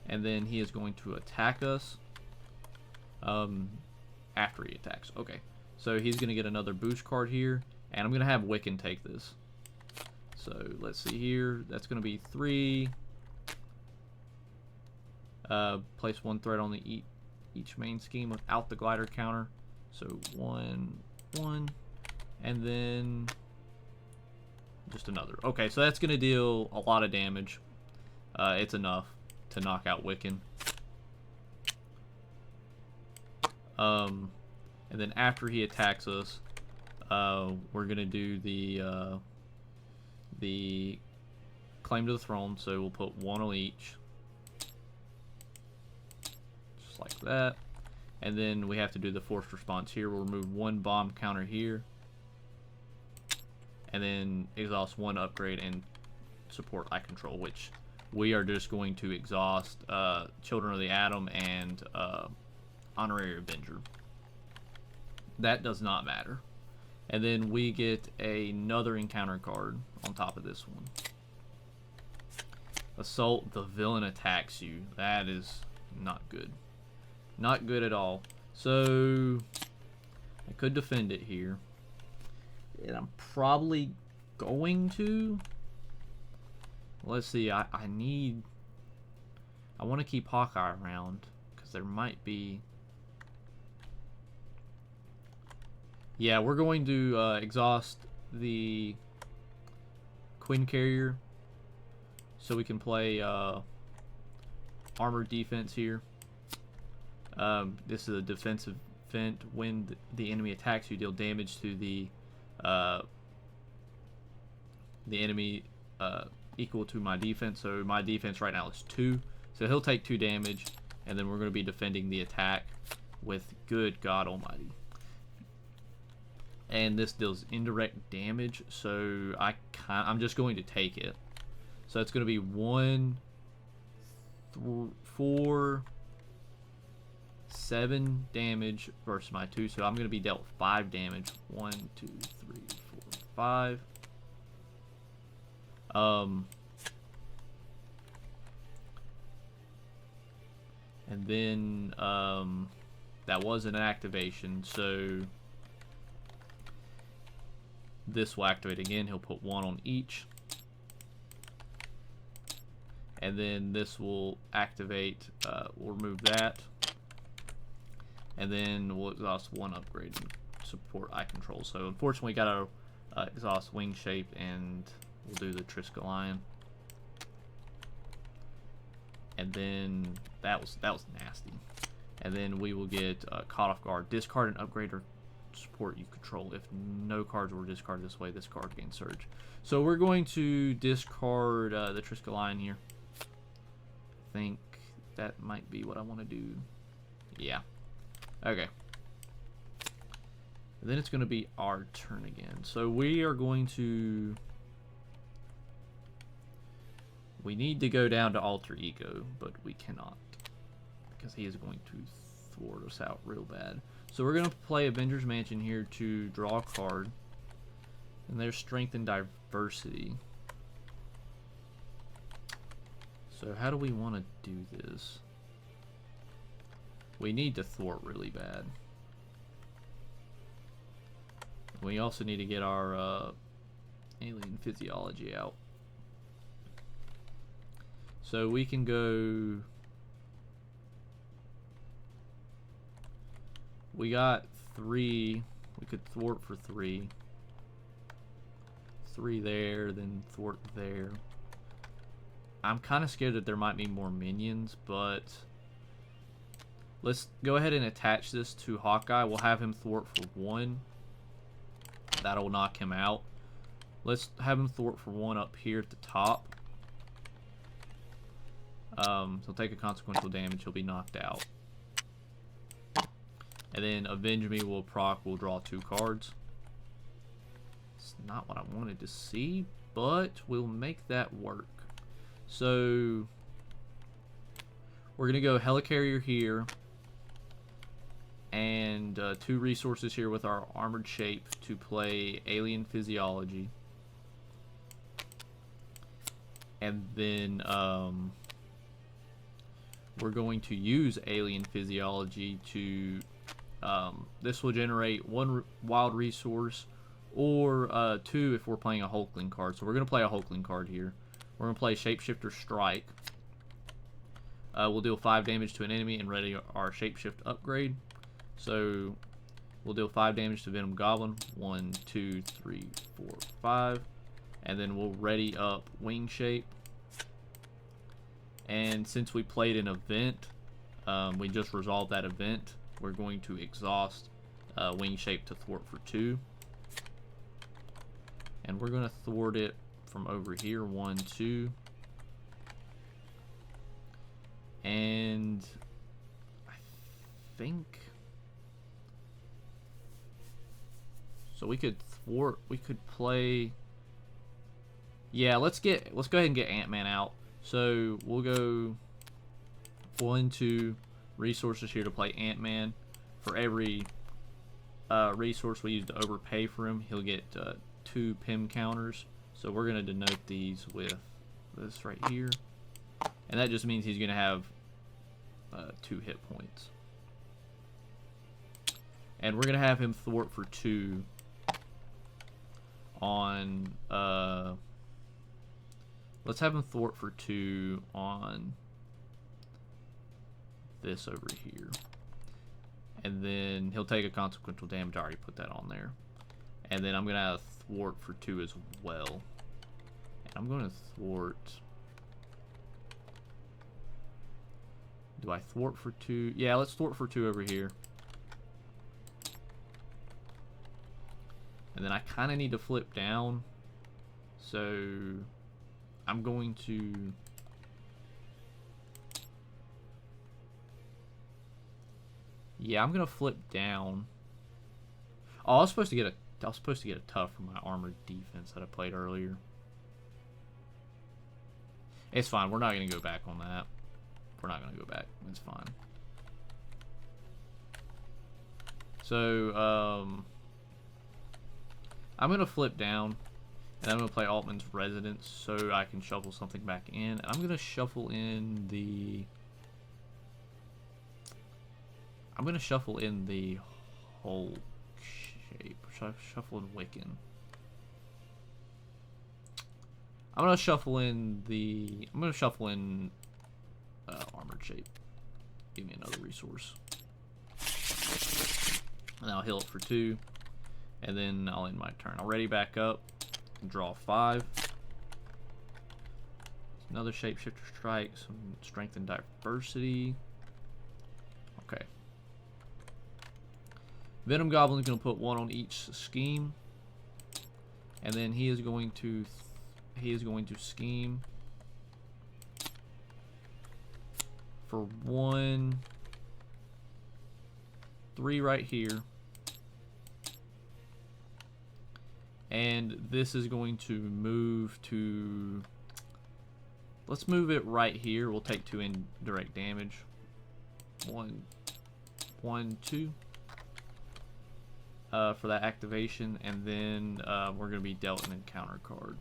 and then he is going to attack us after he attacks. Okay, so he's going to get another boost card here, and I'm going to have Wiccan take this. So let's see here. That's going to be 3. Place 1 threat on the each main scheme without the glider counter. So 1, 1, and then just another. Okay, so that's going to deal a lot of damage. It's enough to knock out Wiccan. And then after he attacks us, we're going to do the claim to the throne. So we'll put 1 on each, just like that. And then we have to do the forced response here. We'll remove 1 bomb counter here, and then exhaust 1 upgrade and support eye control, which we are just going to exhaust Children of the Atom and Honorary Avenger. That does not matter. And then we get another encounter card on top of this one. Assault, the villain attacks you. That is not good. Not good at all. So I could defend it here, and I'm probably going to. Let's see. I want to keep Hawkeye around because there might be. Yeah, we're going to exhaust the Quinn Carrier so we can play armored defense here. This is a defensive event. When the enemy attacks, you deal damage to the enemy equal to my defense. So my defense right now is 2. So he'll take 2 damage, and then we're going to be defending the attack with good God Almighty. And this deals indirect damage, so I'm just going to take it. So it's going to be 1, 4, 7 damage versus my 2. So I'm going to be dealt 5 damage. 1, 2, 3, 4, 5. And then that was an activation, so this will activate again. He'll put 1 on each, and then this will activate. We'll remove that, and then we'll exhaust 1 upgrade and support eye control. So unfortunately, got to exhaust wing shape, and we'll do the Triskelion. And then that was nasty. And then we will get caught off guard. Discard and upgrade or support you control. If no cards were discarded this way, this card gains surge. So we're going to discard the Triskelion here. I think that might be what I want to do. Yeah. Okay. And then it's going to be our turn again. So we are going to... We need to go down to Alter Ego, but we cannot. Because he is going to thwart us out real bad. So we're going to play Avengers Mansion here to draw a card. And there's Strength and Diversity. So how do we want to do this? We need to thwart really bad. We also need to get our alien physiology out. So we can go... We got 3. We could thwart for 3. 3 there, then thwart there. I'm kind of scared that there might be more minions, but let's go ahead and attach this to Hawkeye. We'll have him thwart for 1. That'll knock him out. Let's have him thwart for 1 up here at the top. He'll take a consequential damage. He'll be knocked out. And then Avenge Me will proc. We'll draw 2 cards. It's not what I wanted to see, but we'll make that work. So we're gonna go Helicarrier here, and 2 resources here with our Armored Shape to play Alien Physiology, and then we're going to use Alien Physiology to this will generate 1 wild resource, or 2 if we're playing a Hulkling card. So we're gonna play a Hulkling card here. We're going to play Shapeshifter Strike. We'll deal 5 damage to an enemy and ready our Shapeshift upgrade. So we'll deal 5 damage to Venom Goblin. 1, 2, 3, 4, 5. And then we'll ready up Wing Shape. And since we played an event, we just resolved that event. We're going to exhaust Wing Shape to thwart for 2. And we're going to thwart it from over here, 1, 2, and I think so. We could thwart. We could play. Yeah, let's go ahead and get Ant-Man out. So we'll go 1, 2 resources here to play Ant-Man. For every resource we use to overpay for him, he'll get 2 PIM counters. So we're going to denote these with this right here. And that just means he's going to have 2 hit points. And we're going to have him thwart for 2 on... let's have him thwart for 2 on this over here. And then he'll take a consequential damage. I already put that on there. And then I'm going to have thwart for 2 as well. And I'm going to thwart... Do I thwart for 2? Yeah, let's thwart for 2 over here. And then I kind of need to flip down. So I'm going to... Yeah, I'm going to flip down. Oh, I was supposed to get a tough from my armored defense that I played earlier. It's fine. We're not going to go back on that. We're not going to go back. It's fine. So, I'm going to flip down. And I'm going to play Altman's Residence so I can shuffle something back in. And I'm going to shuffle in the... Hulk shape. Should I shuffle in Wiccan? I'm going to shuffle in the... Armored Shape. Give me another resource. And I'll heal it for 2. And then I'll end my turn. I'll ready back up. Draw 5. Another shapeshifter strike, some strength and diversity. Okay. Venom Goblin is going to put 1 on each scheme, and then he is going to scheme for 1, 3 right here, and this is going to move to. Let's move it right here. We'll take 2 indirect damage. 1, 2. For that activation, and then we're going to be dealt an encounter card.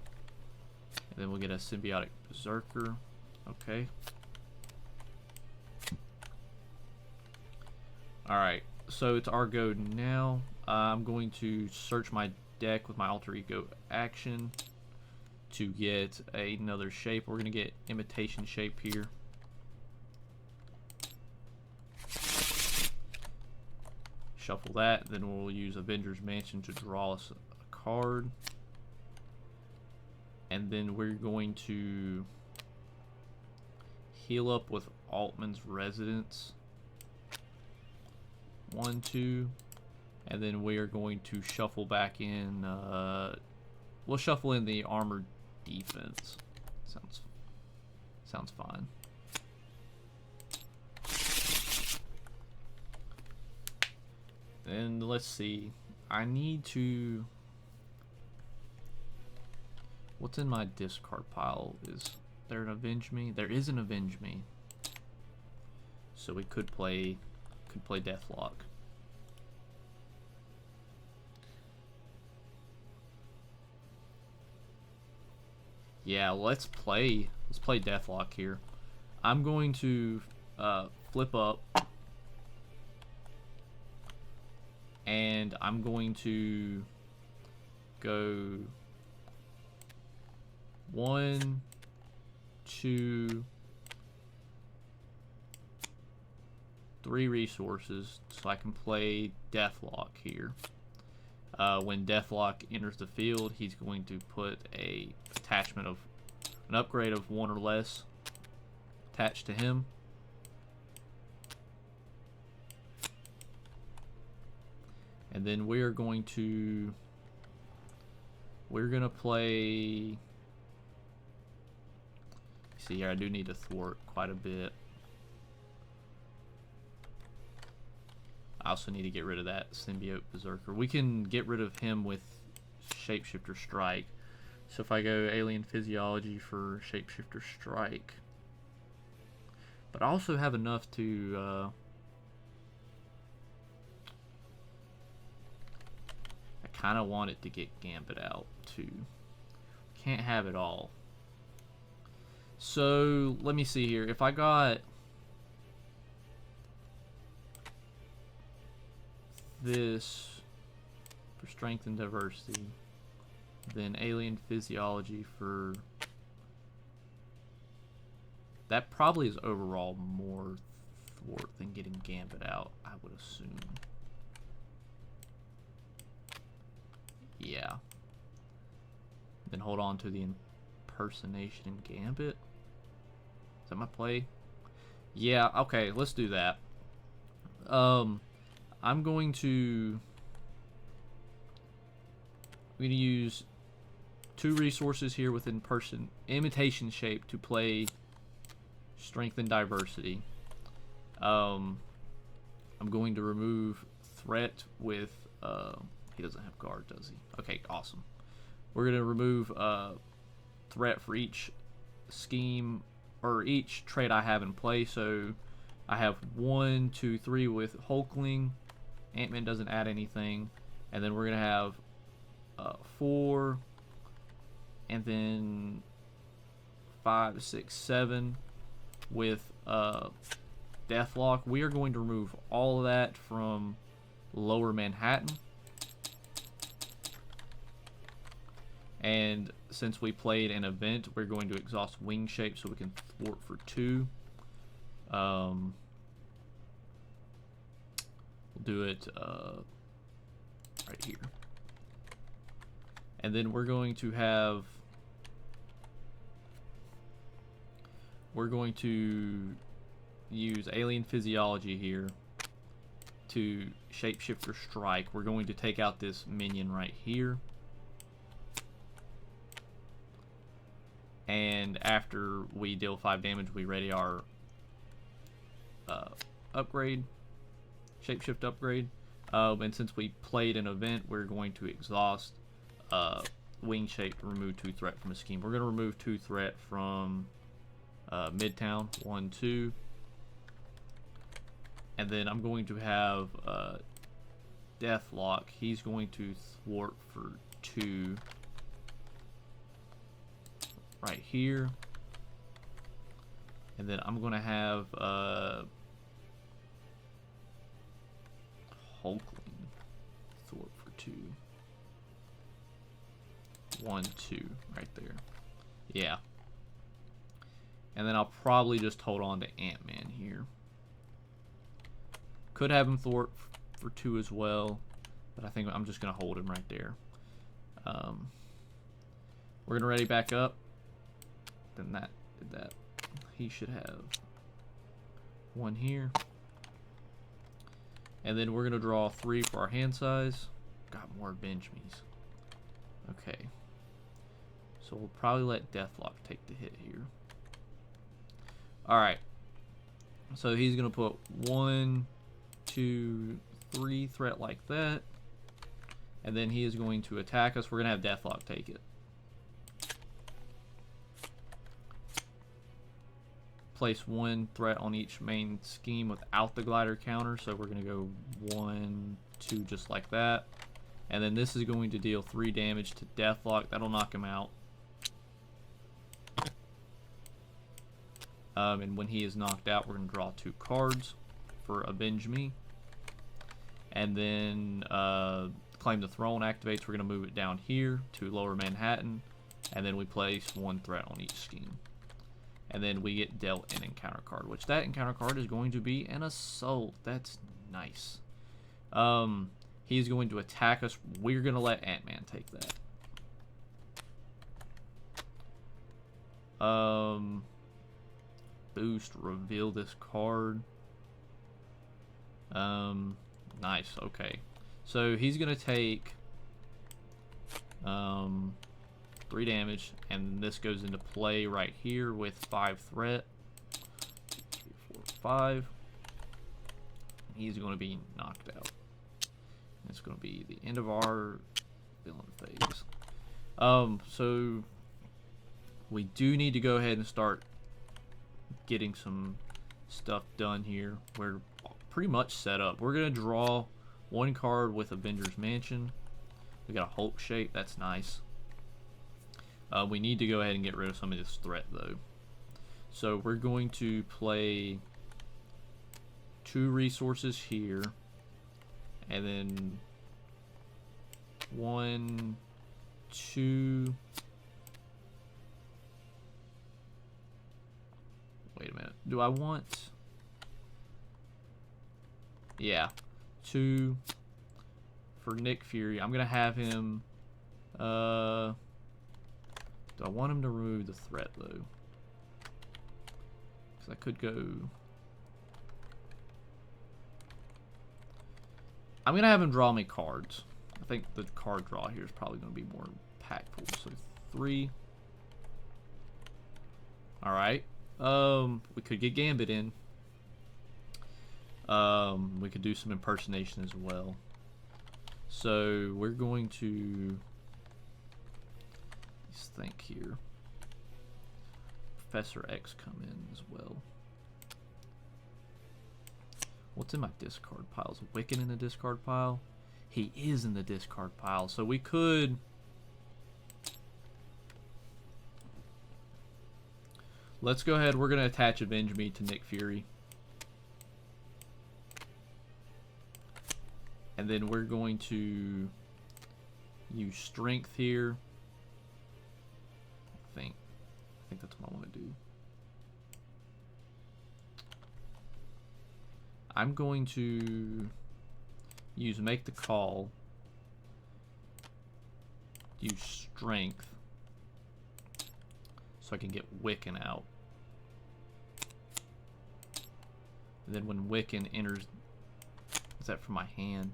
And then we'll get a symbiotic berserker. Okay. Alright, so it's our go now. I'm going to search my deck with my alter ego action to get another shape. We're going to get imitation shape here. Shuffle that, then we'll use Avengers Mansion to draw us a card. And then we're going to heal up with Altman's Residence. 1, 2. And then we are going to shuffle back in, we'll shuffle in the Armored Defense. Sounds fine. And let's see, I need to, what's in my discard pile? Is there an Avenge Me? There is an Avenge Me. So we could play Deathlock. Yeah, let's play Deathlock here. I'm going to flip up, and I'm going to go 1, 2, 3 resources, so I can play Deathlock here. When Deathlock enters the field, he's going to put an upgrade of 1 or less attached to him. And then we're gonna play. See here, I do need to thwart quite a bit. I also need to get rid of that symbiote berserker. We can get rid of him with shapeshifter strike. So if I go alien physiology for shapeshifter strike, but I also have enough to I kind of want it to get Gambit out too. Can't have it all. So let me see here. If I got this for strength and diversity, then alien physiology for that, probably is overall more thwart than getting Gambit out, I would assume. Yeah. Then hold on to the impersonation and Gambit. Is that my play? Yeah, okay, let's do that. I'm going to use 2 resources here with imitation shape to play strength and diversity. I'm going to remove threat with he doesn't have guard, does he? Okay, awesome. We're going to remove threat for each scheme or each trait I have in play. So I have 1, 2, 3 with Hulkling. Ant-Man doesn't add anything. And then we're going to have 4, and then 5, 6, 7 with Deathlock. We are going to remove all of that from Lower Manhattan. And since we played an event, we're going to exhaust wing shape so we can thwart for 2. We'll do it right here. And then we're going to have we're going to use alien physiology here to shapeshifter strike. We're going to take out this minion right here. And after we deal 5 damage, we ready our upgrade, shapeshift upgrade. And since we played an event, we're going to exhaust wing shape, remove 2 threat from a scheme. We're going to remove 2 threat from Midtown, 1, 2. And then I'm going to have Deathlock. He's going to thwart for 2 right here. And then I'm going to have Hulkling thwart for 2. 1, 2 right there. Yeah. And then I'll probably just hold on to Ant-Man here. Could have him thwart for 2 as well, but I think I'm just going to hold him right there. We're going to ready back up. Then that did that. He should have 1 here. And then we're going to draw 3 for our hand size. Got more Benjamins. Okay. So we'll probably let Deathlock take the hit here. Alright. So he's going to put 1, 2, 3 threat like that. And then he is going to attack us. We're going to have Deathlock take it. Place 1 threat on each main scheme without the glider counter. So we're going to go 1, 2 just like that. And then this is going to deal 3 damage to Deathlock. That'll knock him out. And when he is knocked out, we're going to draw 2 cards for Avenge Me. And then Claim the Throne activates. We're going to move it down here to Lower Manhattan. And then we place 1 threat on each scheme. And then we get dealt an encounter card, which that encounter card is going to be an Assault. That's nice. He's going to attack us. We're going to let Ant-Man take that. Boost, reveal this card. Nice, okay. So he's going to take 3 damage, and this goes into play right here with 5 threat. 2, 3, 4, 5. He's going to be knocked out. It's going to be the end of our villain phase. So we do need to go ahead and start getting some stuff done here. We're pretty much set up. We're going to draw 1 card with Avengers Mansion. We got a Hulk shape. That's nice. We need to go ahead and get rid of some of this threat, though. So we're going to play 2 resources here. And then 1, 2. Wait a minute. Do I want... Yeah. 2 for Nick Fury. I'm going to have him... Do I want him to remove the threat, though? Because I could go... I'm going to have him draw me cards. I think the card draw here is probably going to be more impactful. So 3. Alright. We could get Gambit in. We could do some impersonation as well. So we're going to... Let's think here. Professor X come in as well. What's in my discard pile? Is Wiccan in the discard pile? He is in the discard pile. So we could... Let's go ahead. We're going to attach Avenge Me to Nick Fury. And then we're going to use Strength here. I think that's what I want to do. I'm going to use Make the Call. Use Strength. So I can get Wiccan out. And then when Wiccan enters... Is that for my hand?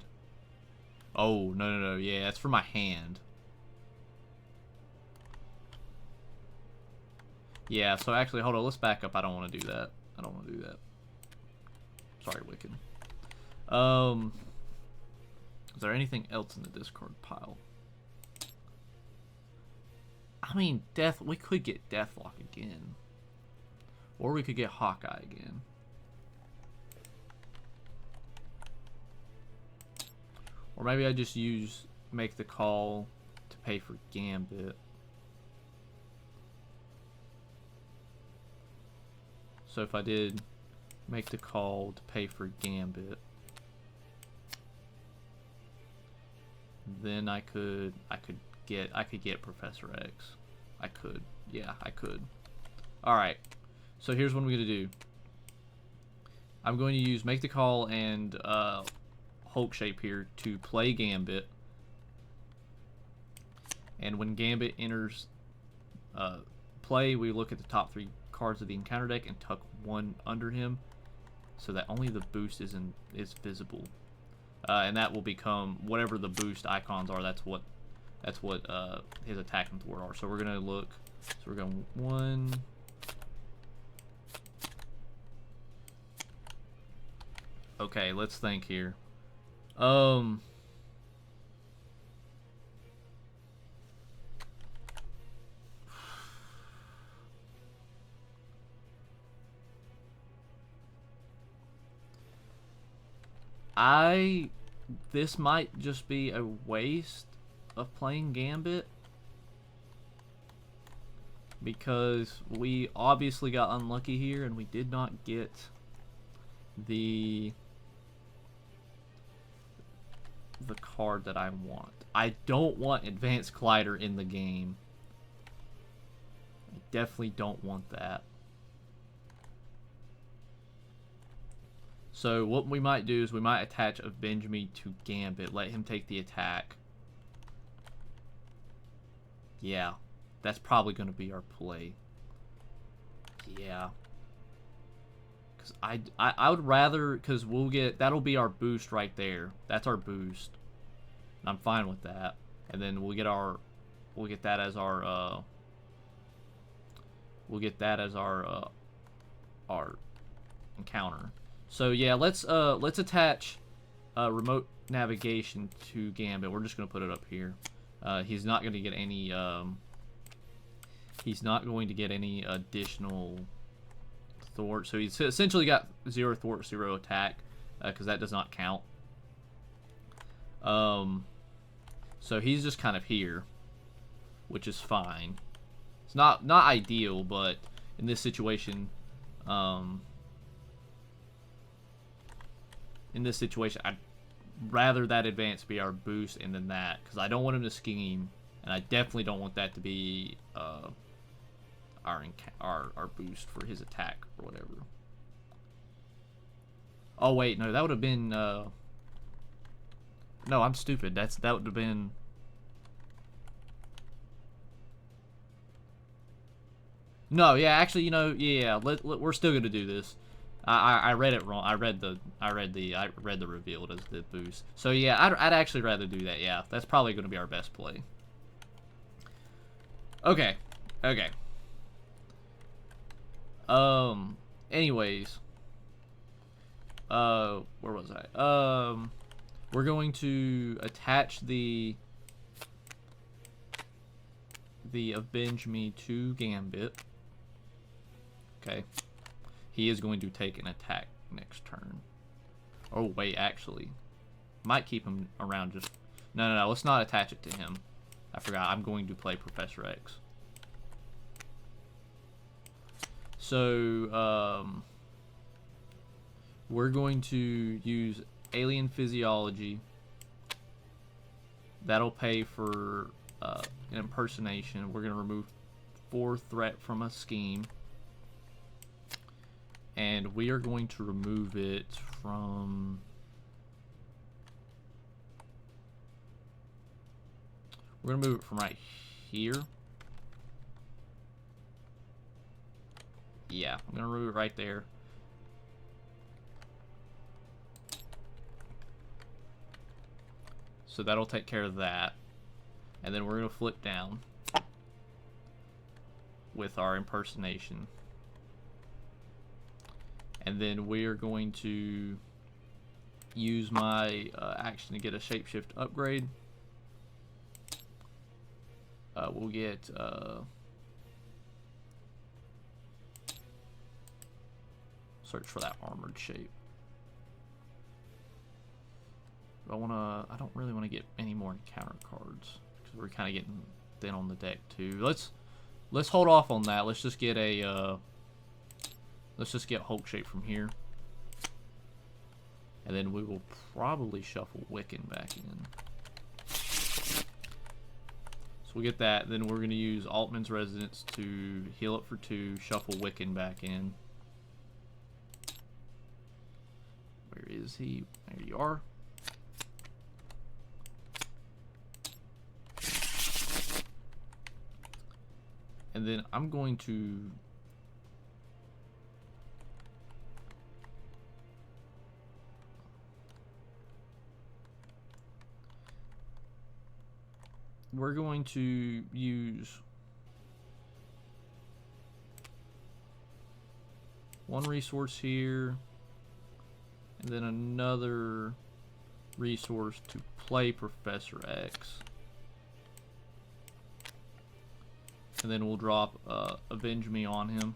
Oh, no. Yeah, that's for my hand. Yeah, so actually, hold on. Let's back up. I don't want to do that. I don't want to do that. Sorry, Wiccan. Is there anything else in the discard pile? I mean, we could get Deathlock again. Or we could get Hawkeye again. Or maybe I just make the call to pay for Gambit. So if I did make the call to pay for Gambit, then I could get Professor X. I could. Yeah, I could. Alright. So here's what I'm gonna do. I'm going to use make the call and Hulk shape here to play Gambit. And when Gambit enters play, we look at the top 3 cards of the encounter deck and tuck one under him so that only the boost is visible. And that will become whatever the boost icons are. That's what his attack and thwart are. So we're gonna look. So we're going 1. Okay, let's think here. This might just be a waste of playing Gambit because we obviously got unlucky here and we did not get the card that I want. I don't want Advanced Collider in the game. I definitely don't want that. So what we might do is we might attach Avenge Me to Gambit, let him take the attack. Yeah, that's probably going to be our play. Yeah. Because I would rather, because we'll get, that'll be our boost right there. That's our boost. And I'm fine with that. And then we'll get that as our, our encounter. So yeah, let's attach remote navigation to Gambit. We're just gonna put it up here. He's not gonna get any. He's not going to get any additional thwart. So he's essentially got 0 thwart, 0 attack, because that does not count. So he's just kind of here, which is fine. It's not ideal, but in this situation, I'd rather that advance be our boost and then that, because I don't want him to scheme, and I definitely don't want that to be our boost for his attack or whatever. Oh wait, no, that would have been no, I'm stupid. That would have been. No, yeah, actually, you know, yeah, we're still gonna do this. I read it wrong. I read the revealed as the boost. So yeah, I'd actually rather do that. Yeah, that's probably gonna be our best play. Okay. Anyways. Where was I? We're going to attach the Avenge Me to Gambit. Okay. He is going to take an attack next turn. Oh, wait, actually. Might keep him around just... No, let's not attach it to him. I forgot, I'm going to play Professor X. So, we're going to use Alien Physiology. That'll pay for an impersonation. We're going to remove 4 threat from a scheme. And we are going to remove it from... We're going to move it from right here. Yeah, I'm going to remove it right there. So that'll take care of that. And then we're going to flip down with our impersonation. And then we're going to use my action to get a shapeshift upgrade. We'll get search for that armored shape. I don't really want to get any more encounter cards because we're kind of getting thin on the deck too. Let's hold off on that. Let's just get a Hulk shape from here, and then we will probably shuffle Wiccan back in. So we get that. Then we're going to use Altman's Residence to heal up for 2, shuffle Wiccan back in. Where is he? There you are. And then I'm going to use one resource here and then another resource to play Professor X. And then we'll drop Avenge Me on him.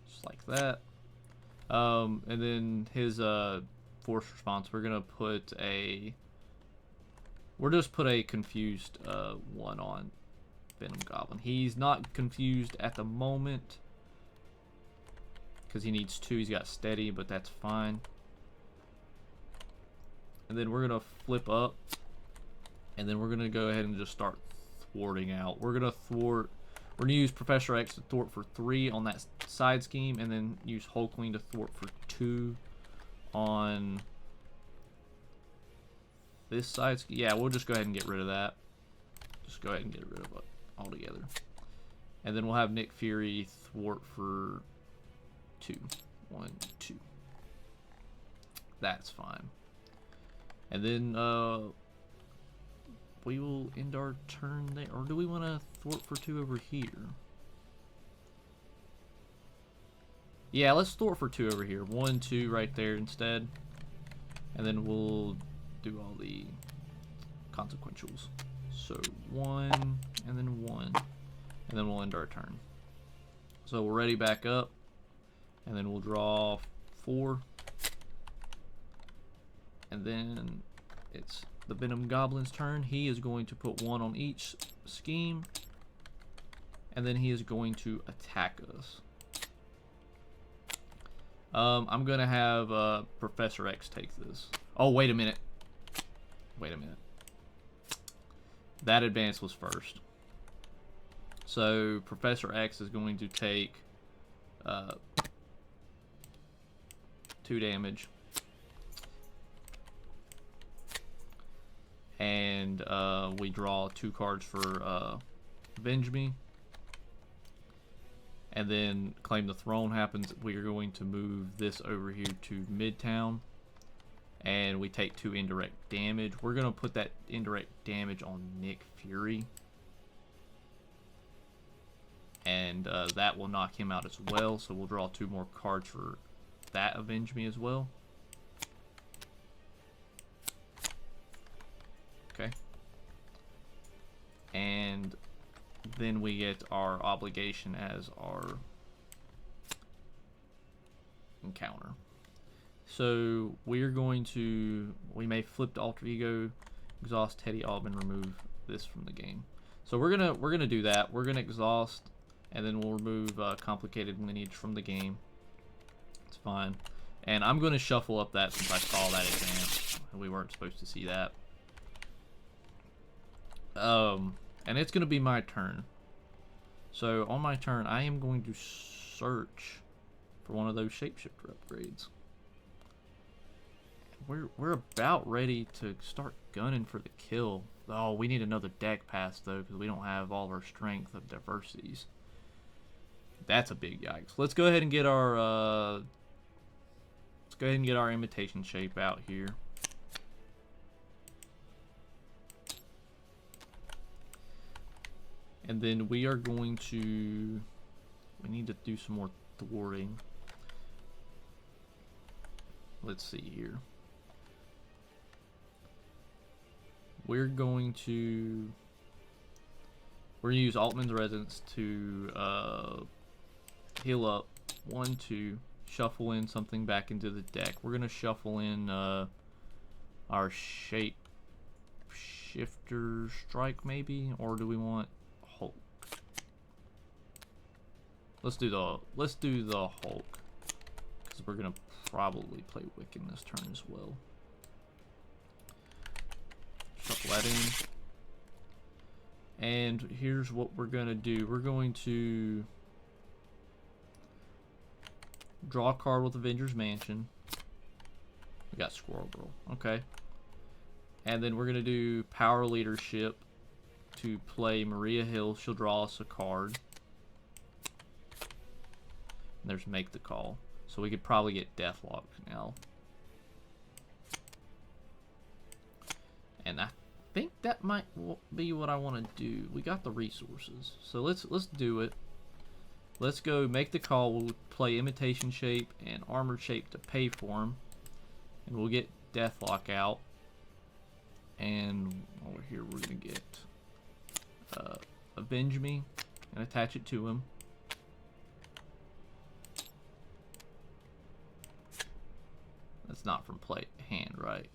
Just like that. And then his force response, we're just put a confused 1 on Venom Goblin. He's not confused at the moment because he needs 2. He's got steady, but that's fine. And then we're gonna flip up. And then we're going to go ahead and just start thwarting out. We're going to use Professor X to thwart for 3 on that side scheme, and then use Hulkling to thwart for 2 on this side scheme. Yeah, we'll just go ahead and get rid of that. Just go ahead and get rid of it altogether. And then we'll have Nick Fury thwart for 2. 1, 2. That's fine. And then, we will end our turn there. Or do we want to thwart for 2 over here? Yeah, let's thwart for 2 over here. 1, 2 right there instead. And then we'll do all the consequentials. So 1, and then 1. And then we'll end our turn. So we're ready back up. And then we'll draw 4. And then it's the Venom Goblin's turn. He is going to put 1 on each scheme, and then he is going to attack us. I'm gonna have Professor X take this. Oh, wait a minute. Wait a minute. That advance was first. So Professor X is going to take 2 damage. And we draw 2 cards for Avenge Me. And then Claim the Throne happens. We are going to move this over here to Midtown. And we take 2 indirect damage. We're going to put that indirect damage on Nick Fury. And that will knock him out as well. So we'll draw 2 more cards for that Avenge Me as well. Okay. And then we get our obligation as our encounter. So we're going to, we may flip to alter ego, exhaust Teddy Albin, remove this from the game. So we're gonna do that. We're gonna exhaust, and then we'll remove complicated lineage from the game. It's fine. And I'm gonna shuffle up that since I saw that advance. We weren't supposed to see that. And it's gonna be my turn. So on my turn, I am going to search for one of those shapeshifter upgrades. We're about ready to start gunning for the kill. Oh, we need another deck pass though, because we don't have all of our strength of diversities. That's a big yikes. Let's go ahead and get our Let's go ahead and get our imitation shape out here. And then we are going to... We need to do some more thwarting. Let's see here. We're going to use Altman's Resonance to heal up 1, 2, shuffle in something back into the deck. We're gonna shuffle in our shape shifter strike maybe, or do we want Hulk? Let's do the Hulk, because we're gonna probably play Wiccan this turn as well. Shuffle that in. And here's what we're gonna do. We're going to draw a card with Avengers Mansion. We got Squirrel Girl. Okay. And then we're gonna do Power Leadership to play Maria Hill. She'll draw us a card. And there's Make the Call. So we could probably get Deathlock now. And I think that might be what I want to do. We got the resources, so let's do it. Let's go Make the Call. We'll play Imitation Shape and Armored Shape to pay for them, and we'll get Deathlock out. And over here we're gonna get Avenge Me and attach it to him. That's not from play hand, right?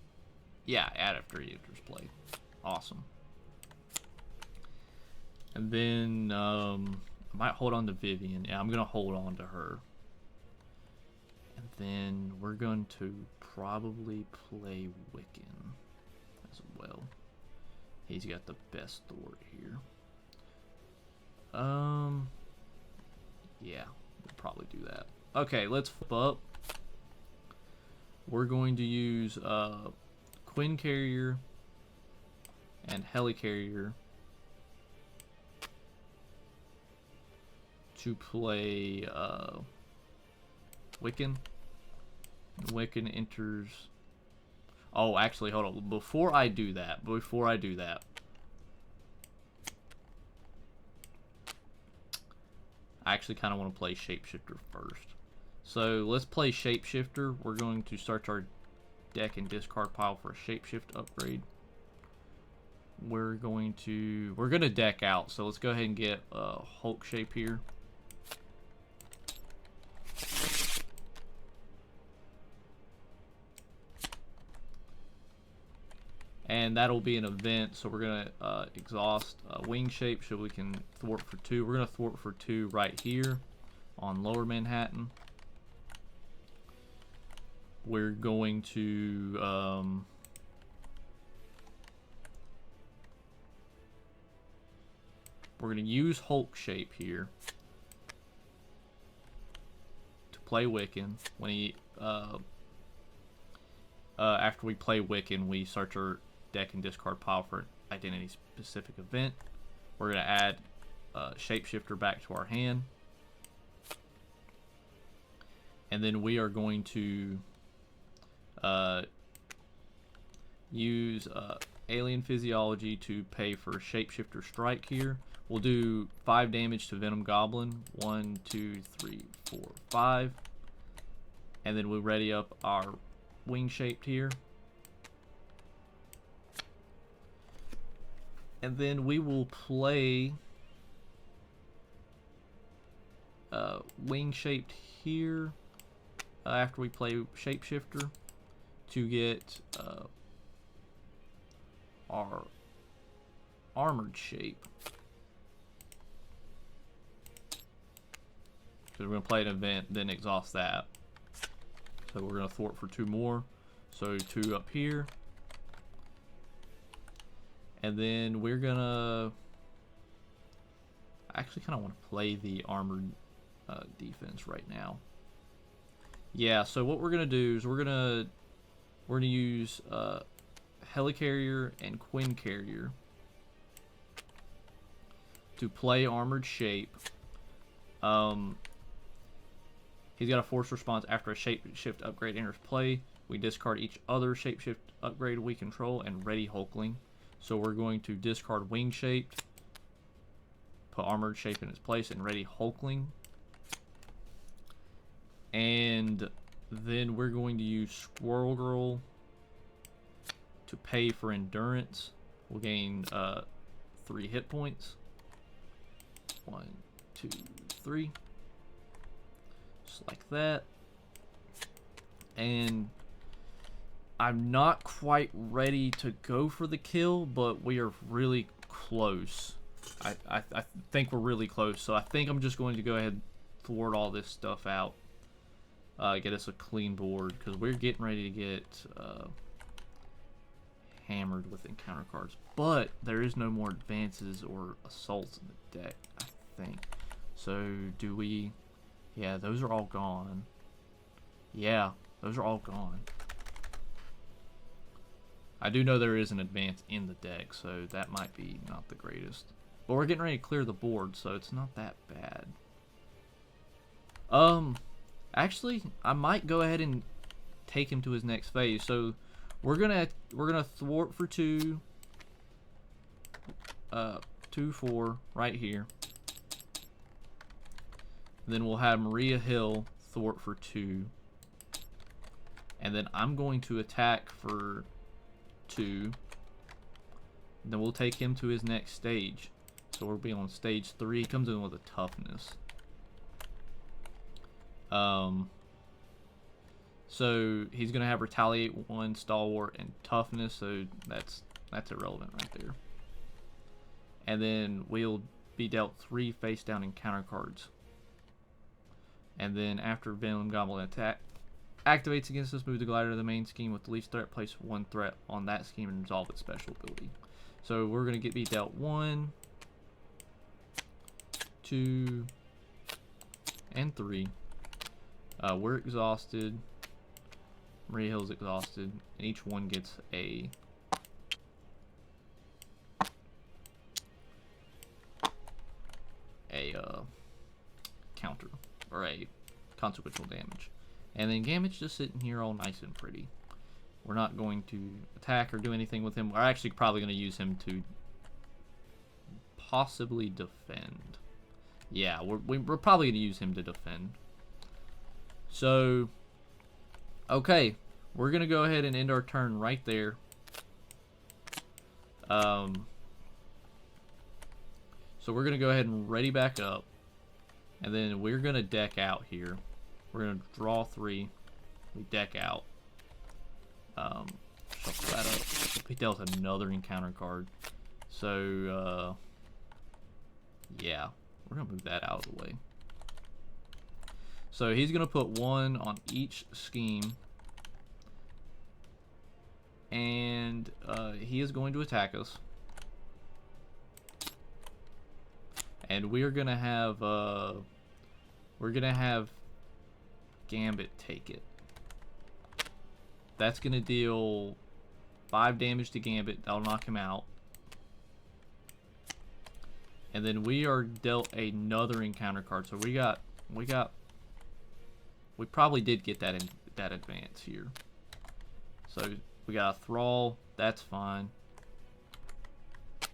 Yeah, add after he enters play. Awesome. And then I might hold on to Vivian. Yeah, I'm gonna hold on to her. And then we're going to probably play Wiccan as well. He's got the best thwart here. Yeah, we'll probably do that. Okay, let's flip up. We're going to use Quinn Carrier and Helicarrier to play Wiccan. Wiccan enters... Oh, actually, hold on. Before I do that, I actually kind of want to play Shapeshifter first. So let's play Shapeshifter. We're going to search our deck and discard pile for a Shapeshift upgrade. We're gonna deck out. So let's go ahead and get a Hulk shape here. And that'll be an event, so we're gonna exhaust wing shape so we can thwart for 2. We're gonna thwart for 2 right here on Lower Manhattan. We're going to we're gonna use Hulk shape here to play Wiccan. When he after we play Wiccan, we search our deck and discard pile for an identity specific event. We're gonna add Shapeshifter back to our hand, and then we are going to use Alien Physiology to pay for Shapeshifter Strike here. We'll do 5 damage to Venom Goblin. 1, 2, 3, 4, 5. And then we'll ready up our wing shaped here. And then we will play wing shaped here after we play Shapeshifter to get our armored shape. Because we're going to play an event, then exhaust that. So we're going to thwart for 2 more. So 2 up here. And then we're going to... I actually kind of want to play the armored defense right now. Yeah, so what we're going to do is we're going to use Helicarrier and Quinn Carrier to play armored shape. He's got a force response after a shapeshift upgrade enters play. We discard each other shapeshift upgrade we control and ready Hulkling. So we're going to discard wing shaped, put armored shape in its place, and ready Hulkling. And then we're going to use Squirrel Girl to pay for endurance. We'll gain 3 hit points. 1, 2, 3. Just like that. And I'm not quite ready to go for the kill, but we are really close. I think we're really close. So I think I'm just going to go ahead and thwart all this stuff out. Get us a clean board, because we're getting ready to get hammered with encounter cards. But there is no more advances or assaults in the deck, I think. So do we... Yeah, those are all gone. Yeah, those are all gone. I do know there is an advance in the deck, so that might be not the greatest. But we're getting ready to clear the board, so it's not that bad. Actually, I might go ahead and take him to his next phase. So we're gonna thwart for 2, 2/4 right here. Then we'll have Maria Hill thwart for 2, and then I'm going to attack for 2. Then we'll take him to his next stage. So we'll be on stage 3. He comes in with a toughness. So he's gonna have retaliate 1, stalwart, and toughness. So that's irrelevant right there. And then we'll be dealt 3 face down encounter cards. And then after Venom Goblin attack activates against us, move the glider to the main scheme with the least threat. Place 1 threat on that scheme and resolve its special ability. So we're gonna be dealt 1, 2, and 3. We're exhausted. Maria Hill's exhausted. And each one gets a counter, or a consequential damage. And then Gambit's just sitting here all nice and pretty. We're not going to attack or do anything with him. We're actually probably going to use him to possibly defend. Yeah, we're probably going to use him to defend. So, okay, we're going to go ahead and end our turn right there. So we're going to go ahead and ready back up. And then we're going to deck out here. We're going to draw 3. We deck out. Shuffle that up. We dealt another encounter card. So, yeah, we're going to move that out of the way. So he's going to put 1 on each scheme. And he is going to attack us. And we're going to have Gambit take it. That's going to deal 5 damage to Gambit. That'll knock him out. And then we are dealt another encounter card. So we probably did get that advance here. So we got a Thrall. That's fine.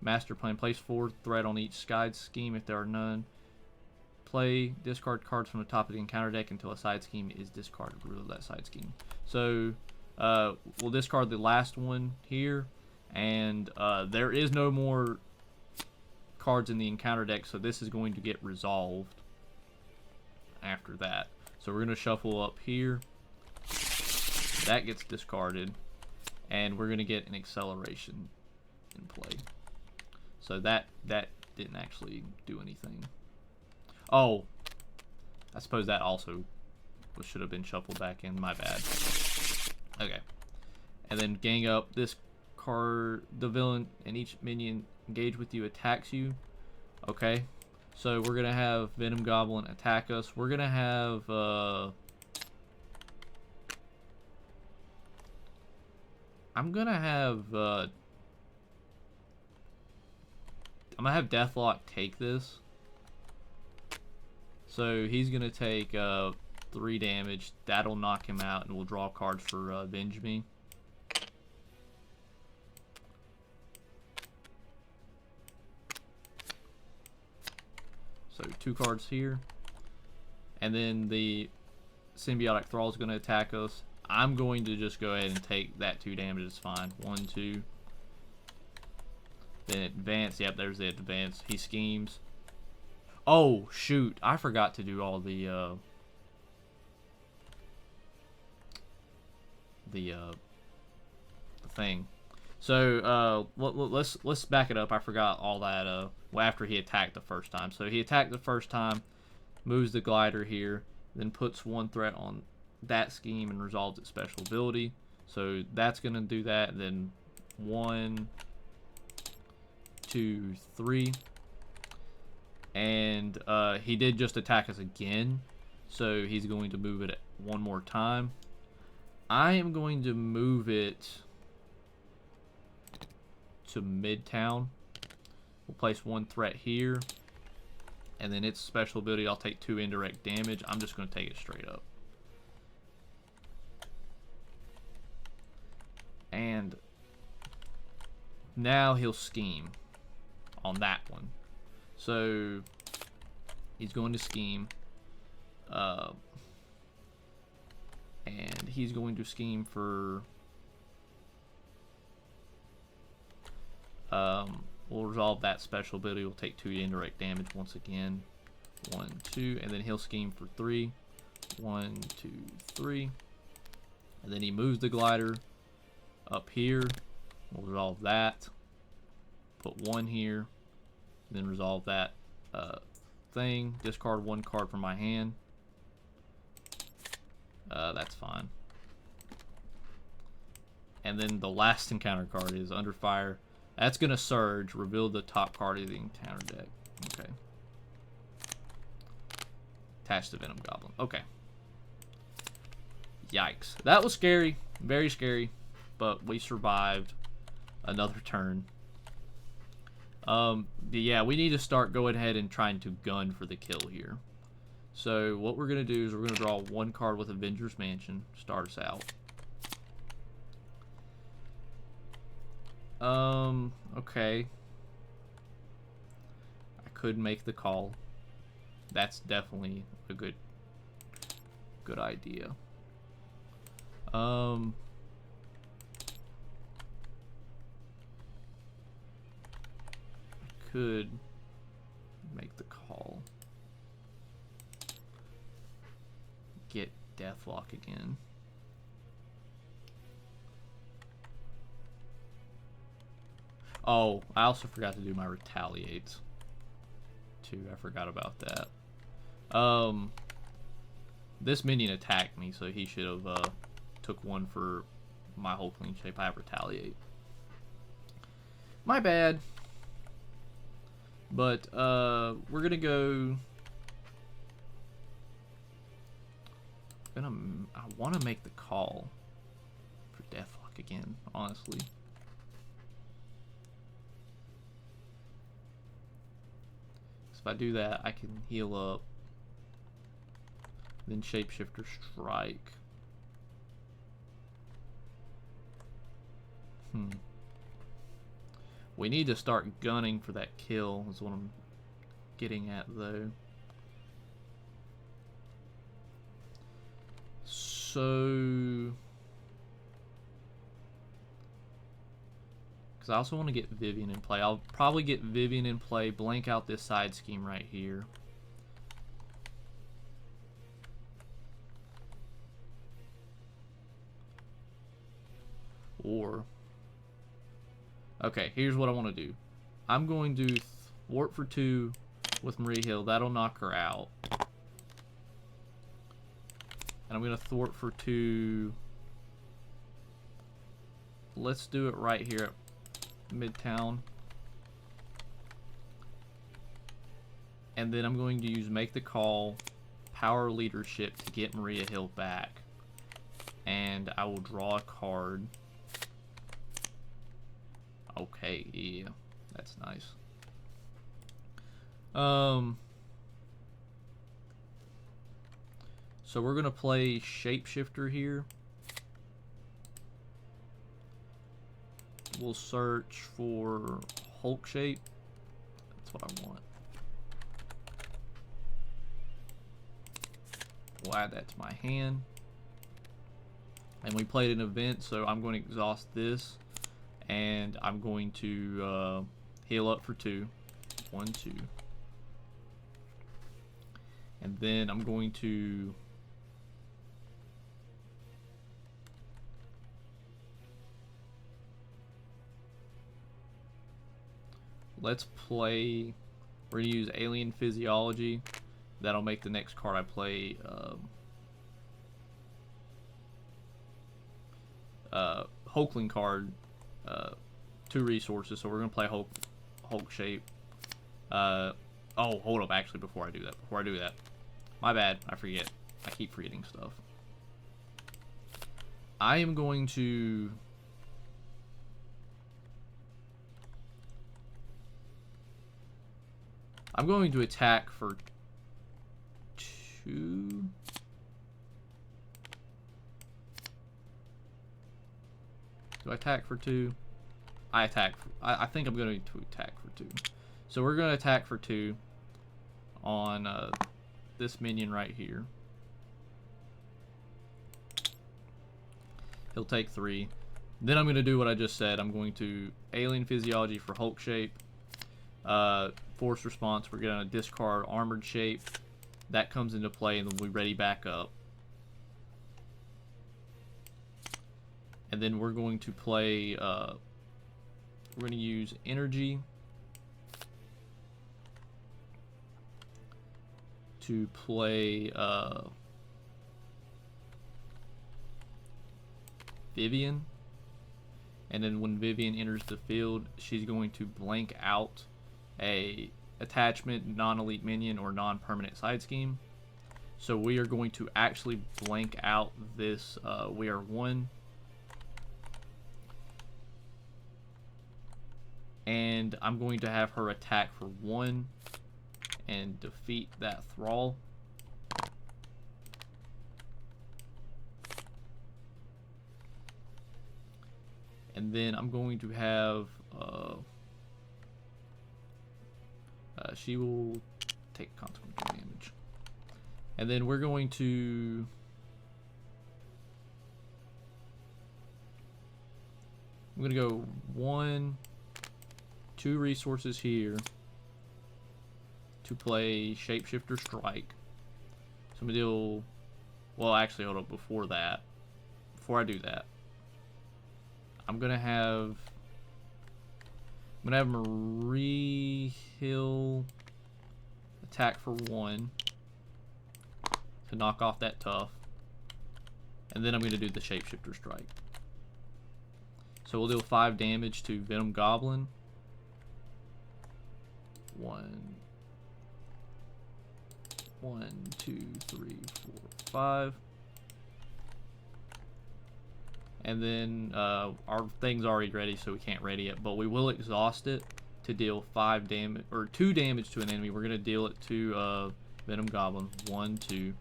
Master Plan. Place 4 threat on each side scheme if there are none. Play, discard cards from the top of the encounter deck until a side scheme is discarded. Remove that side scheme. So we'll discard the last one here, and there is no more cards in the encounter deck, so this is going to get resolved after that. So we're going to shuffle up here. That gets discarded, and we're going to get an acceleration in play. So that didn't actually do anything. Oh, I suppose that also should have been shuffled back in. My bad. Okay. And then gang up. This card, the villain and each minion engage with you attacks you. Okay. So we're going to have Venom Goblin attack us. We're going to have... I'm going to have Deathlock take this. So he's going to take 3 damage. That'll knock him out, and we'll draw cards for Avenge Me. So 2 cards here. And then the Symbiotic Thrall is going to attack us. I'm going to just go ahead and take that 2 damage. It's fine. 1, 2. Then advance. Yep, there's the advance. He schemes. Oh, shoot. I forgot to do all the thing. So let's back it up. I forgot all that well, after he attacked the first time. So he attacked the first time, moves the glider here, then puts 1 threat on that scheme and resolves its special ability. So that's gonna do that. Then 1, 2, 3, and he did just attack us again. So he's going to move it 1 more time. I am going to move it to Midtown. We'll place 1 threat here, and then its special ability, I'll take 2 indirect damage. I'm just going to take it straight up. And now he'll scheme on that one. So he's going to scheme. And he's going to scheme for we'll resolve that special ability. We'll take 2 indirect damage once again. 1, 2, and then he'll scheme for 3. 1, 2, 3. And then he moves the glider up here. We'll resolve that. Put 1 here. Then resolve that thing. Discard 1 card from my hand. That's fine. And then the last encounter card is Under Fire. That's going to surge. Reveal the top card of the encounter deck. Okay. Attach the Venom Goblin. Okay. Yikes. That was scary. Very scary. But we survived another turn. Yeah, we need to start going ahead and trying to gun for the kill here. So what we're going to do is we're going to draw 1 card with Avengers Mansion. Start us out. Okay. I could make the call. That's definitely a good idea. I could make the call. Get Deathlock again. Oh, I also forgot to do my retaliates too. I forgot about that. This minion attacked me, so he should have took 1 for my Hulkling shape. I have retaliate. My bad. But we're gonna go. I want to make the call for Deathlock again, honestly. If I do that, I can heal up. Then Shapeshifter Strike. We need to start gunning for that kill, is what I'm getting at, though. So... because I also want to get Vivian in play. I'll probably get Vivian in play, blank out this side scheme right here. Or... okay, here's what I want to do. I'm going to thwart for 2 with Maria Hill. That'll knock her out. And I'm going to thwart for 2. Let's do it right here at Midtown. And then I'm going to use Make the Call, Power Leadership to get Maria Hill back. And I will draw a card. Okay, yeah, that's nice. So we're going to play Shapeshifter here. We'll search for Hulk shape. That's what I want. We'll add that to my hand. And we played an event, so I'm going to exhaust this. And I'm going to heal up for 2. 1, 2. And then I'm going to let's play. We're going to use Alien Physiology. That'll make the next card I play Hulkling card 2 resources. So we're going to play Hulk shape. Oh, hold up, actually, before I do that. My bad, I forget. I keep forgetting stuff. I am going to... attack for 2. Do I attack for 2? I think I'm going to attack for 2. So we're going to attack for 2 on this minion right here. He'll take 3. Then I'm going to do what I just said. I'm going to Alien Physiology for Hulk shape. Force response, we're going to discard Armored shape. That comes into play, and then we ready back up. And then we're going to play, we're going to use Energy to play Vivian. And then when Vivian enters the field, she's going to blank out a attachment, non-elite minion, or non-permanent side scheme. So we are going to actually blank out this we are 1. And I'm going to have her attack for 1 and defeat that thrall. And then I'm going to have she will take consequential damage. And then we're going to I'm going to go 1, 2 resources here to play Shapeshifter Strike. So I'm going to deal, well, actually, hold up, before I do that, I'm going to have him re-heal attack for 1 to knock off that tough. And then I'm going to do the Shapeshifter Strike. So we'll deal 5 damage to Venom Goblin. 1, 2, 3, 4, 5. And then our thing's already ready, so we can't ready it, but we will exhaust it to deal 5 damage or 2 damage to an enemy. We're gonna deal it to Venom Goblin. 1, 2,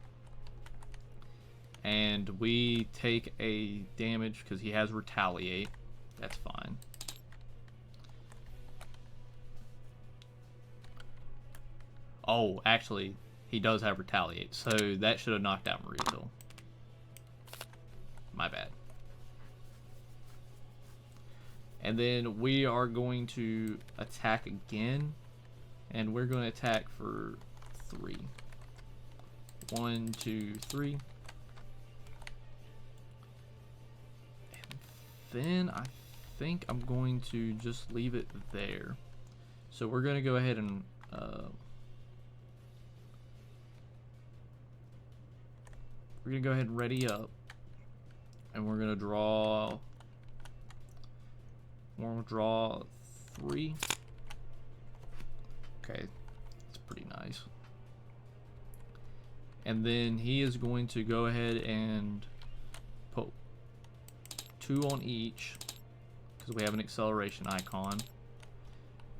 and we take a damage because he has Retaliate. That's fine. Oh, actually, he does have Retaliate, so that should have knocked out Maria. My bad. And then we are going to attack again, and we're going to attack for 3. 1, 2, 3. And then I think I'm going to just leave it there. So we're going to go ahead and ready up, and we're going to draw. We'll draw 3. Okay, that's pretty nice. And then he is going to go ahead and put 2 on each because we have an acceleration icon.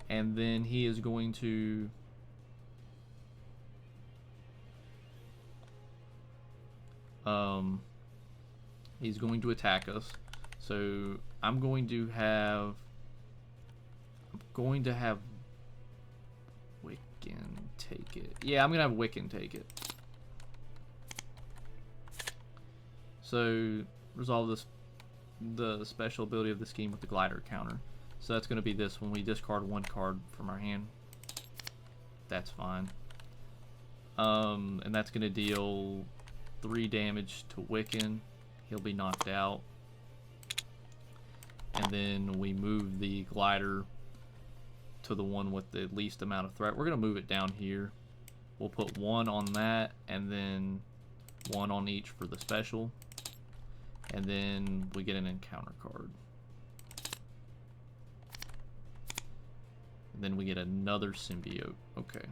And then he is going to He's going to attack us. So I'm going to have Wiccan take it. Yeah, I'm gonna have Wiccan take it. So resolve the special ability of this scheme with the glider counter. So that's gonna be this when we discard one card from our hand. That's fine. And that's gonna deal 3 damage to Wiccan. He'll be knocked out. And then we move the glider to the one with the least amount of threat. We're gonna move it down here. We'll put 1 on that, and then 1 on each for the special. And then we get an encounter card. And then we get another symbiote. Okay.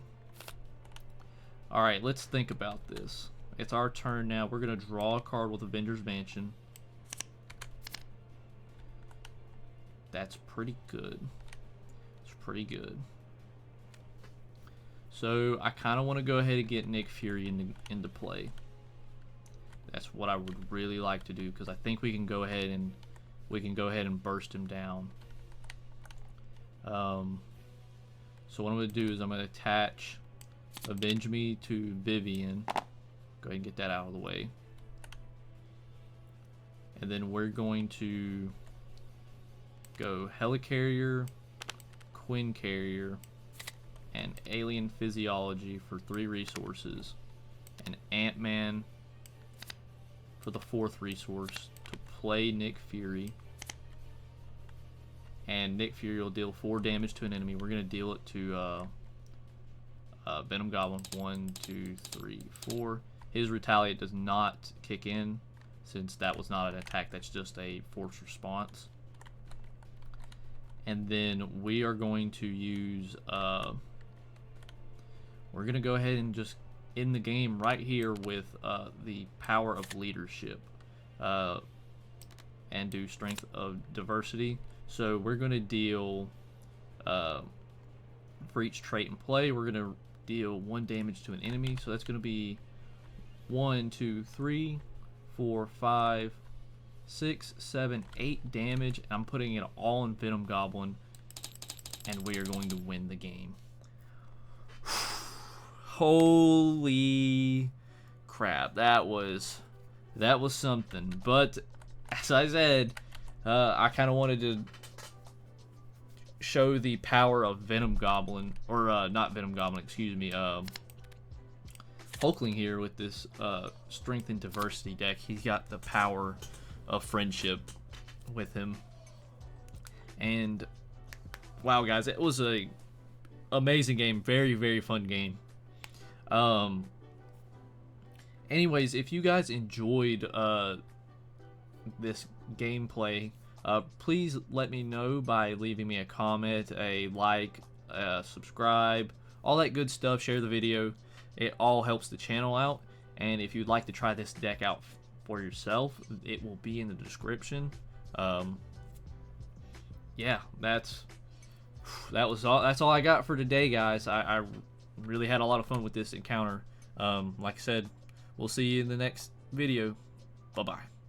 Alright, let's think about this. It's our turn now. We're gonna draw a card with Avengers Mansion. That's pretty good. It's pretty good. So I kind of want to go ahead and get Nick Fury into play. That's what I would really like to do, because I think we can go ahead and burst him down. So what I'm going to do is I'm going to attach Avenge Me to Vivian. Go ahead and get that out of the way. And then we're going to go Helicarrier, Quinn Carrier, and Alien Physiology for 3 resources, and Ant-Man for the 4th resource to play Nick Fury. And Nick Fury will deal 4 damage to an enemy. We're going to deal it to Venom Goblin. 1, 2, 3, 4. His Retaliate does not kick in, since that was not an attack, that's just a force response. And then we are going to use, we're going to go ahead and just end the game right here with the power of leadership, and do strength of diversity. So we're going to deal, for each trait in play, we're going to deal 1 damage to an enemy. So that's going to be 1, 2, 3, 4, 5, 6, 7, 8 damage. And I'm putting it all in Venom Goblin, and we are going to win the game. Holy crap, that was something. But as I said, I kind of wanted to show the power of Venom Goblin, or not Venom Goblin, excuse me, Hulkling here with this strength and diversity deck. He's got the power of friendship with him. And wow, guys, it was a amazing game. Very, very fun game. Anyways, if you guys enjoyed this gameplay, please let me know by leaving me a comment, a like, subscribe, all that good stuff. Share the video. It all helps the channel out. And if you'd like to try this deck out for yourself, it will be in the description. Yeah, that's all I got for today, guys. I really had a lot of fun with this encounter. Like I said, we'll see you in the next video. Bye bye.